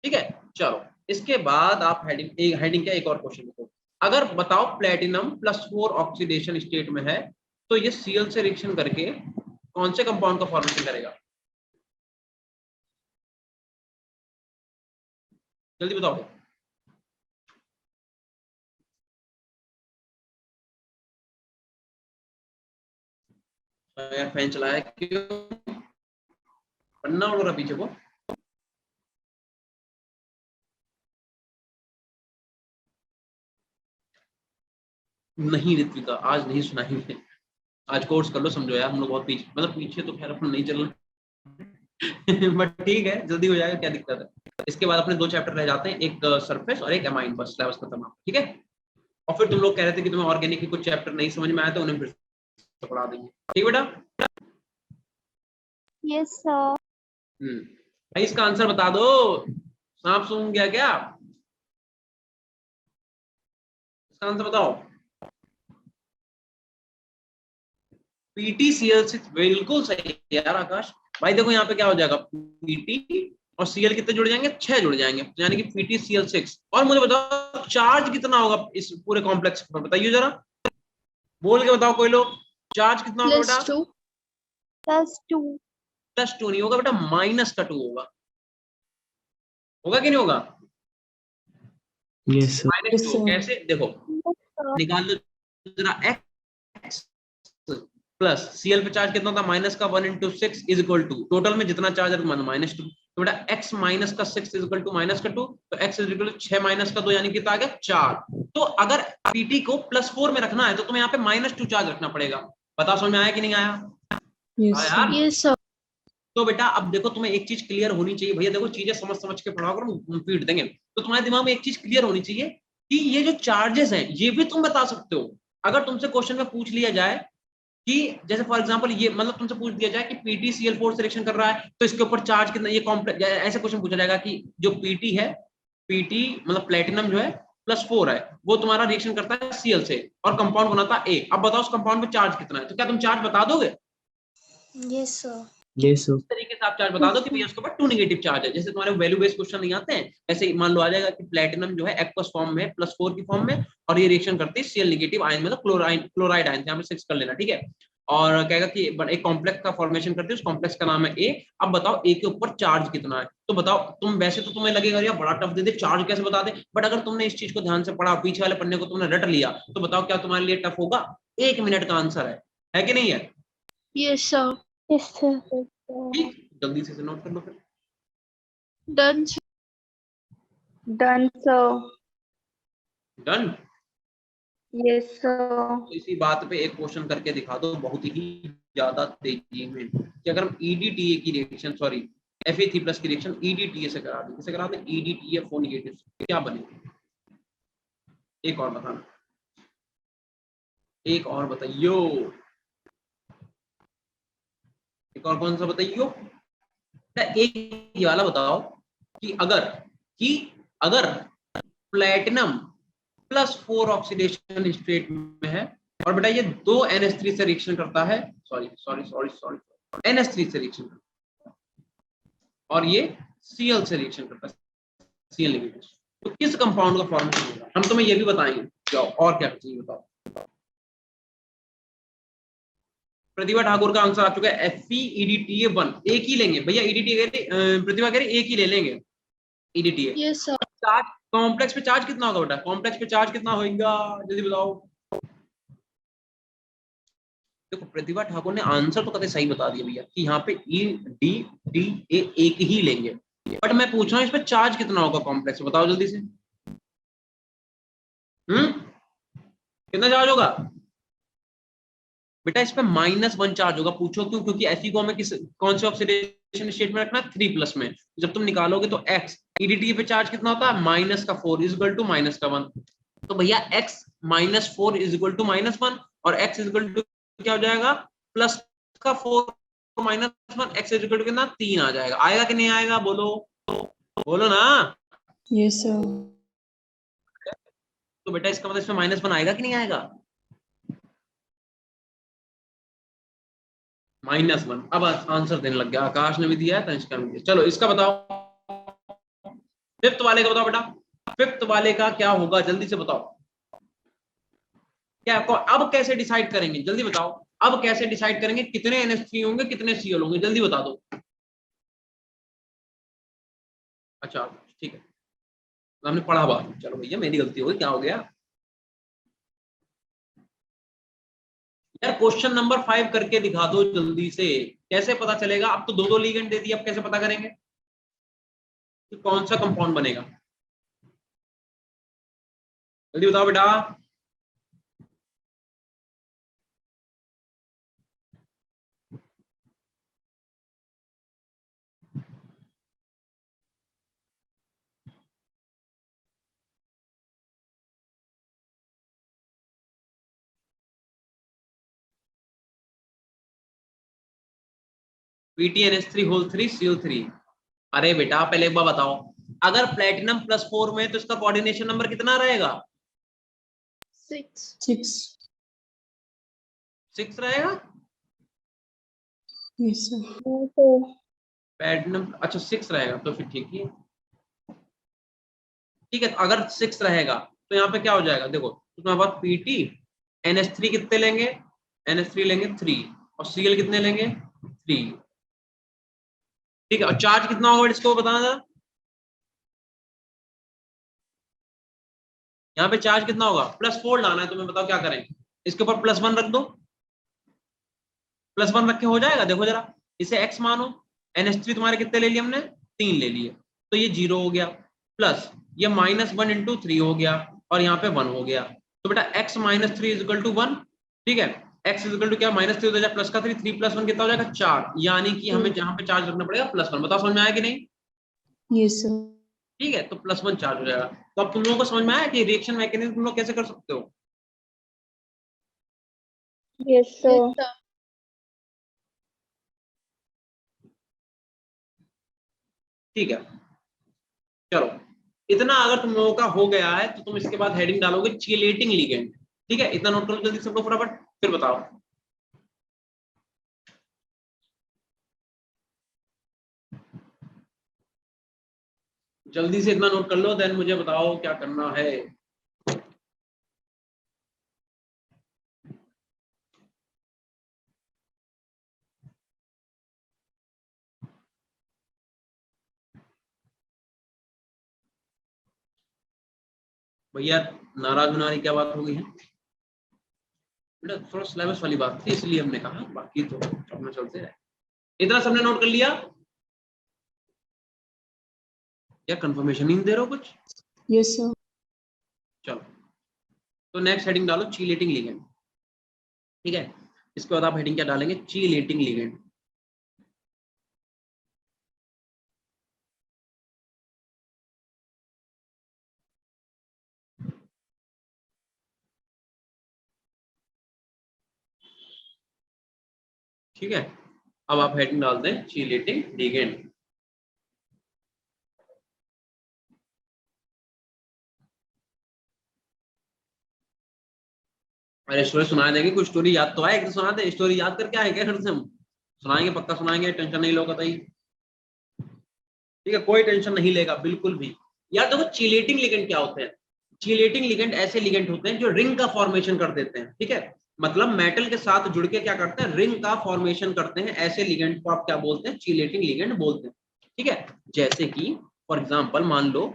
ठीक है। चलो इसके बाद आप हेडिंग का एक और क्वेश्चन लिखो। अगर बताओ प्लेटिनम +4 ऑक्सीडेशन स्टेट में है तो ये Cl से रिएक्शन करके कौन से कंपाउंड का फॉर्मेशन करेगा, जल्दी बताओ। यार फैन चलाया क्यों, पन्ना उड़ रहा पीछे को। नहीं ऋत्विका, आज नहीं सुनाएंगे, आज कोर्स कर लो, समझो यार, हम लोग बहुत पीछे, मतलब पीछे तो खैर अपन नहीं चल रहे बट ठीक है, जल्दी हो जाएगा, क्या दिक्कत है। इसके बाद अपने 2 चैप्टर रह जाते हैं, एक सरफेस और एक एमाइन, बस सिलेबस खत्म। ठीक है, और फिर तुम लोग कह रहे थे कि तुम्हें ऑर्गेनिक के कुछ चैप्टर नहीं समझ में आए तो उन्हें फिर से पढ़ा देंगे। ठीक बेटा। Yes, sir. भाई इसका आंसर बता दो, सांप सूंघ गया क्या, इसका आंसर बताओ। PtCl6 बिल्कुल सही है यार आकाश भाई। देखो यहाँ पे क्या हो जाएगा, Pt और Cl कितने जुड़ जाएंगे, 6 जुड़ जाएंगे, यानी कि PtCl6। और मुझे बताओ चार्ज कितना होगा इस पूरे कॉम्प्लेक्स पर, बताइए जरा, बोल के बताओ कोई लोग, चार्ज कितना होगा बेटा, +2. +2. +2 नहीं होगा बेटा, -2 होगा, होगा कि नहीं होगा, Yes, sir. -2। sir. कैसे, देखो निकाल लो जरा, x प्लस Cl पे चार्ज कितना था, -1 × 6 इज इक्वल टू, टोटल में जितना चार्ज है -2, तो बेटा x -6 इज इक्वल टू -2, तो x इज इक्वल टू 6 -2 यानी कि आ गया 4। तो अगर Pt को +4 में रखना है तो तुम्हें यहाँ पे -2 चार्ज रखना पड़ेगा। बताओ समझ में आया कि नहीं आया। Yes, हाँ sir. यार, Yes, sir. तो बेटा अब देखो तुम्हें एक चीज क्लियर होनी चाहिए भैया, देखो चीजें समझ समझ के पढ़ा करो, हम पीट देंगे। तो तुम्हारे दिमाग में एक चीज क्लियर होनी चाहिए कि ये जो चार्जेस हैं ये भी तुम बता सकते हो। अगर तुमसे क्वेश्चन में पूछ लिया जाए कि जैसे फॉर एग्जांपल ये मतलब तुमसे पूछ दिया जाए कि पीटी CL4 सिलेक्शन कर रहा है तो इसके ऊपर चार्ज कितना, ये कॉम्प्लेक्स ऐसे क्वेश्चन पूछा जाएगा कि जो पीटी है, पीटी मतलब प्लेटिनम जो है +4 है, वो तुम्हारा रिएक्शन करता है Cl से और कंपाउंड बनाता है A। अब बताओ उस कंपाउंड में चार्ज कितना है, तो क्या तुम चार्ज बता दोगे? Yes, sir. Yes, sir. इस तरीके से आप चार्ज बता दो कि भैया उसके ऊपर 2 नेगेटिव चार्ज है। जैसे तुम्हारे वैल्यू बेस्ड क्वेश्चन नहीं आते हैं, ऐसे मान लो आ जाएगा कि प्लेटिनम जो है एक्वस फॉर्म में +4 की फॉर्म में और ये रिएक्शन करती है Cl नेगेटिव आयन मतलब क्लोराइड आयन, यहाँ पे 6 कर लेना, ठीक है। और कहेगा कि एक कॉम्प्लेक्स का फॉर्मेशन करती है, उस कॉम्प्लेक्स का नाम है A। अब बताओ A के ऊपर चार्ज कितना है, तो बताओ तुम। वैसे तो तुम्हें लगेगा यार बड़ा टफ दे दे, चार्ज कैसे बता दे, बट अगर तुमने इस चीज को ध्यान से पढ़ा, पीछे वाले पन्ने को तुमने रट लिया, तो बताओ क्या तुम्हारे लिए टफ होगा? 1 मिनट का आंसर है कि नहीं है? Yes, sir. Yes, sir. ठीक, जल्दी से नोट कर लो फिर। Done. Done, sir. Done. Yes, sir. इसी बात पे एक क्वेश्चन करके दिखा दो बहुत ही ज्यादा तेजी में कि अगर हम EDTA की रिएक्शन, सॉरी Fe3+ की रिएक्शन EDTA से करा दें, किसे करा दें? EDTA4 नेगेटिव, क्या बनेगा? एक और बताना, एक और बताइयो, एक और कौन सा बताइयो? एक ये वाला बताओ कि अगर प्लेटिनम +4 ऑक्सीडेशन स्टेट में है और बेटा ये 2 NH3 से रिएक्शन करता है, सॉरी NH3 से रिएक्शन करता है और ये Cl से रिएक्शन करता है, Cl नेगेटिव, तो किस कंपाउंड का फॉर्मेशन होगा? हम तुम्हें ये भी बताएंगे। जाओ और क्या चाहिए बताओ। प्रतिभा ठाकुर का आंसर आ चुका है FeEDTA1। एक ही लेंगे भैया EDTA, प्रतिभा कह रही एक ही ले लेंगे EDTA। Yes, sir. Charge complex पे चार्ज कितना होगा बेटा? कॉम्प्लेक्स पे चार्ज कितना होगा जल्दी बताओ। देखो प्रतिभा ठाकुर ने आंसर तो कतई सही बता दिया भैया कि यहाँ पे EDTA एक ही लेंगे, बट मैं पूछ रहा हूँ इस पे चार्ज कितना होगा कॉम्प्लेक्स पे, बताओ जल्दी से। कितना चार्ज होगा बेटा? इस पे -1 चार्ज होगा। पूछो क्यों? क्योंकि Fe को हमें कौन से ऑक्सीडेशन स्टेट में रखना है? 3+ में। जब तुम निकालोगे तो x EDTA पे चार्ज कितना होता है? -4 इक्वल टू -1। तो भैया x -4 इक्वल टू -1 और x इक्वल टू क्या हो जाएगा? +4 -1, x इक्वल टू कितना? 3 आ जाएगा। आएगा कि नहीं आएगा? बोलो बोलो ना। Yes, sir. तो बेटा इसका मतलब इसमें -1 आएगा कि नहीं आएगा? -1। अब आंसर देने लग गया, आकाश ने भी दिया है, तनिष्का ने भी दिया। चलो इसका बताओ, फिफ्थ वाले का बताओ बेटा, फिफ्थ वाले का क्या होगा जल्दी से बताओ। क्या अब कैसे डिसाइड करेंगे जल्दी बताओ, अब कैसे डिसाइड करेंगे कितने NH3 होंगे कितने Cl होंगे, जल्दी बता दो। अच्छा ठीक है, हमने पढ़ा बात, चलो भैया मेरी गलती हो गई, क्या हो गया यार। क्वेश्चन नंबर 5 करके दिखा दो जल्दी से, कैसे पता चलेगा? अब तो दो लिगेंड दे दिए, अब कैसे पता करेंगे कि कौन सा कंपाउंड बनेगा? जल्दी बताओ बेटा। PTNH3 Cl3। अरे बेटा पहले एक बार बताओ, अगर प्लेटिनम +4 में तो इसका कोऑर्डिनेशन नंबर कितना रहेगा? 6. 6. 6 रहेगा। Yes, sir. प्लेटिनम अच्छा 6 रहेगा तो फिर ठीक है, ठीक है। तो अगर 6 रहेगा तो यहाँ पे क्या हो जाएगा? देखो तुम्हारे पास PT NH3 कितने लेंगे? NH3 लेंगे 3 और Cl कितने लेंगे? 3, ठीक है। और चार्ज कितना होगा इसको बताना था, यहाँ पे चार्ज कितना होगा? +4 लाना है, तुम्हें बताओ क्या करें? इसके ऊपर +1 रख दो, +1 रख के हो जाएगा। देखो जरा, इसे x मानो, NH3 तुम्हारे कितने ले लिए हमने? 3 ले लिए, तो ये 0 हो गया, प्लस ये -1 × 3 हो गया और यहाँ पे 1 हो गया। तो बेटा x - 3 = 1, ठीक है। x = क्या? -3 हो जाएगा प्लस का 3, 3 + 1 कितना हो जाएगा? 4, यानी कि हमें जहां पे चार्ज रखना पड़ेगा +1। बताओ समझ में आया कि नहीं? Yes, sir. ठीक है, तो +1 चार्ज हो जाएगा। तो अब तुम लोगों को समझ में आया कि रिएक्शन मैकेनिज्म तुम लोग कैसे कर सकते हो। Yes, sir. Yes, sir. ठीक है, चलो इतना अगर तुम लोगों का हो गया है तो तुम इसके बाद हेडिंग डालोगे चीलेटिंग लिगेंड। ठीक है, इतना नोट करो जल्दी सब लोग फटाफट, फिर बताओ। जल्दी से इतना नोट कर लो, देन मुझे बताओ क्या करना है। भैया नाराज होने वाली क्या बात हो गई है बेटा, थोड़ा सिलेबस वाली बात थी इसलिए हमने कहा, बाकी तो अपना चलते रहे। इतना सबने नोट कर लिया? क्या कंफर्मेशन नहीं दे रहे हो कुछ? Yes, sir. चलो तो नेक्स्ट हेडिंग डालो चीलेटिंग लिगेंड। ठीक है, इसके बाद आप हेडिंग क्या डालेंगे, चीलेटिंग लिगेंड। ठीक है, अब आप हेडिंग डाल दें चीलेटिंग लिगेंड। अरे स्टोरी सुना देंगे, कुछ स्टोरी याद तो आए, एक तो सुना दे, स्टोरी याद करके आए क्या घर से? हम सुनाएंगे, पक्का सुनाएंगे, टेंशन नहीं लो कतई। ठीक है, कोई टेंशन नहीं लेगा बिल्कुल भी। यार देखो चीलेटिंग लिगेंड क्या होते हैं। चीलेटिंग लिगेंड ऐसे लिगेंड होते हैं जो रिंग का फॉर्मेशन कर देते हैं। ठीक है, मतलब मेटल के साथ जुड़ के क्या करते हैं, रिंग का फॉर्मेशन करते हैं। ऐसे लिगेंड को आप क्या बोलते हैं, चीलेटिंग लिगेंड बोलते हैं। ठीक है, जैसे कि फॉर एग्जांपल मान लो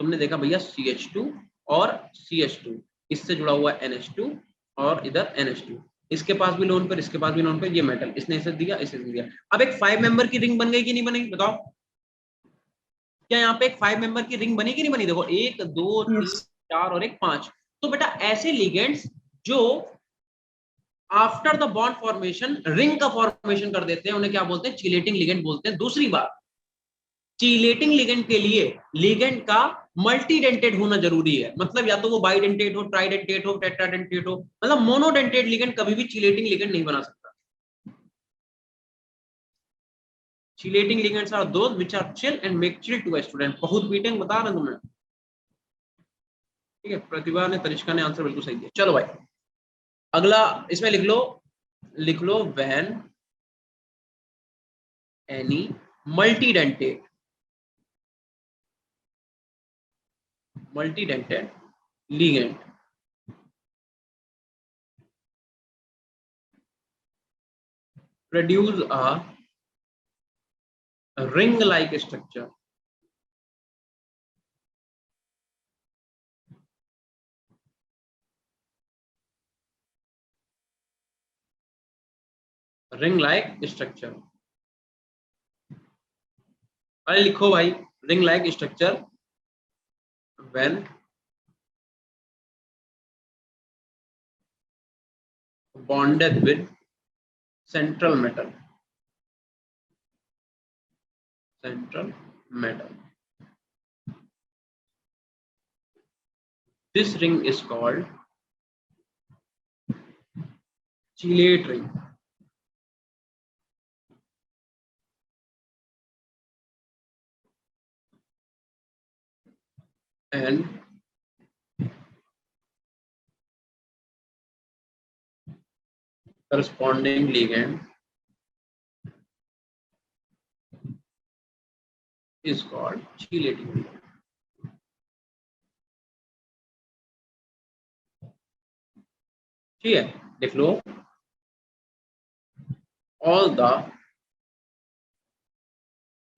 तुमने देखा भैया CH2 और CH2, इससे जुड़ा हुआ NH2 और इधर NH2, इसके पास भी लोन पर, इसके पास भी लोन पर, ये मेटल, इसने इसे दिया, इसे दिया। अब एक 5 मेंबर की रिंग बन गई कि नहीं बनी, बताओ। क्या यहाँ पे एक 5 मेंबर की रिंग बनी कि नहीं बनी? देखो 1 2 3 Yes. 4 और 1 5। तो बेटा ऐसे लिगेंड्स जो after the bond formation ring का फॉर्मेशन कर देते हैं उन्हें क्या बोलते हैं, चीलेटिंग लिगेंड बोलते हैं। दूसरी बात, चीलेटिंग लिगेंड के लिए लिगेंड का मल्टीडेंटेड होना जरूरी है। मतलब या तो वो बाइडेंटेट हो, ट्राइडेंटेट हो, टेट्राडेंटेट हो। मतलब मोनोडेंटेड लिगेंड कभी भी चीलेटिंग लिगेंड नहीं बना सकता। Chelating ligands are those which are chill and make chill to a student। बहुत बीटेंग बता रहे तुम्हें। ठीक है, प्रतिभा ने, तनिष्का ने आंसर बिल्कुल सही दिया। चलो भाई अगला इसमें लिख लो when any multidentate ligand produce a ring like structure, ring like structure। अरे लिखो भाई ring like structure when bonded with central metal। This ring is called chelate ring। And corresponding ligand is called chelating ligand। ठीक है, लिख लो all the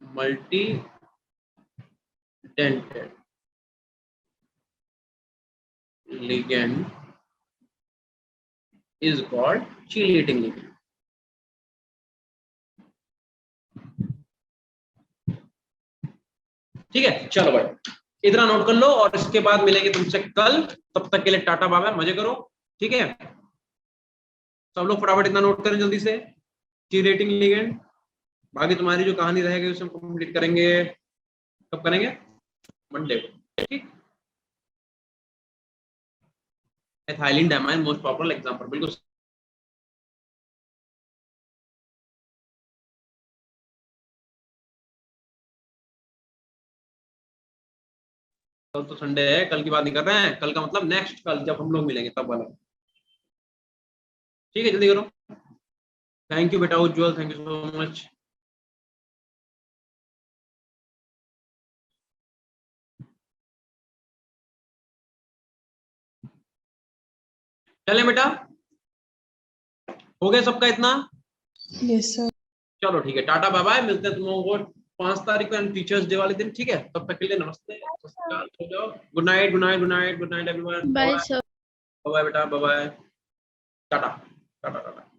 multi-dented ligand is called chelating ligand। ठीक है, चलो भाई इतना नोट कर लो और इसके बाद मिलेंगे तुमसे कल। तब तक के लिए टाटा बाय बाय, मजे करो। ठीक है, सब लोग फटाफट इतना नोट करें जल्दी से, चीलेटिंग लिगेंड। बाकी तुम्हारी जो कहानी रहेगी उसे हम कंप्लीट करेंगे, कब करेंगे? मंडे को, ठीक। Ethylene diamine most popular example, बिल्कुल कल तो संडे है, कल की बात नहीं कर रहे हैं, कल का मतलब नेक्स्ट कल जब हम लोग मिलेंगे तब वाला, ठीक है। जल्दी करो। थैंक यू बेटा उज्जवल, थैंक यू सो मच। चले बेटा, हो गया सबका इतना? Yes, sir. चलो ठीक है, टाटा बाय बाय, मिलते हैं तुम लोगों को 5 तारीख को टीचर्स डे वाले दिन, ठीक है। तब तक के लिए नमस्ते, good night, good night, good night, good night everyone, bye sir. Bye बेटा, bye bye, tata tata Tata.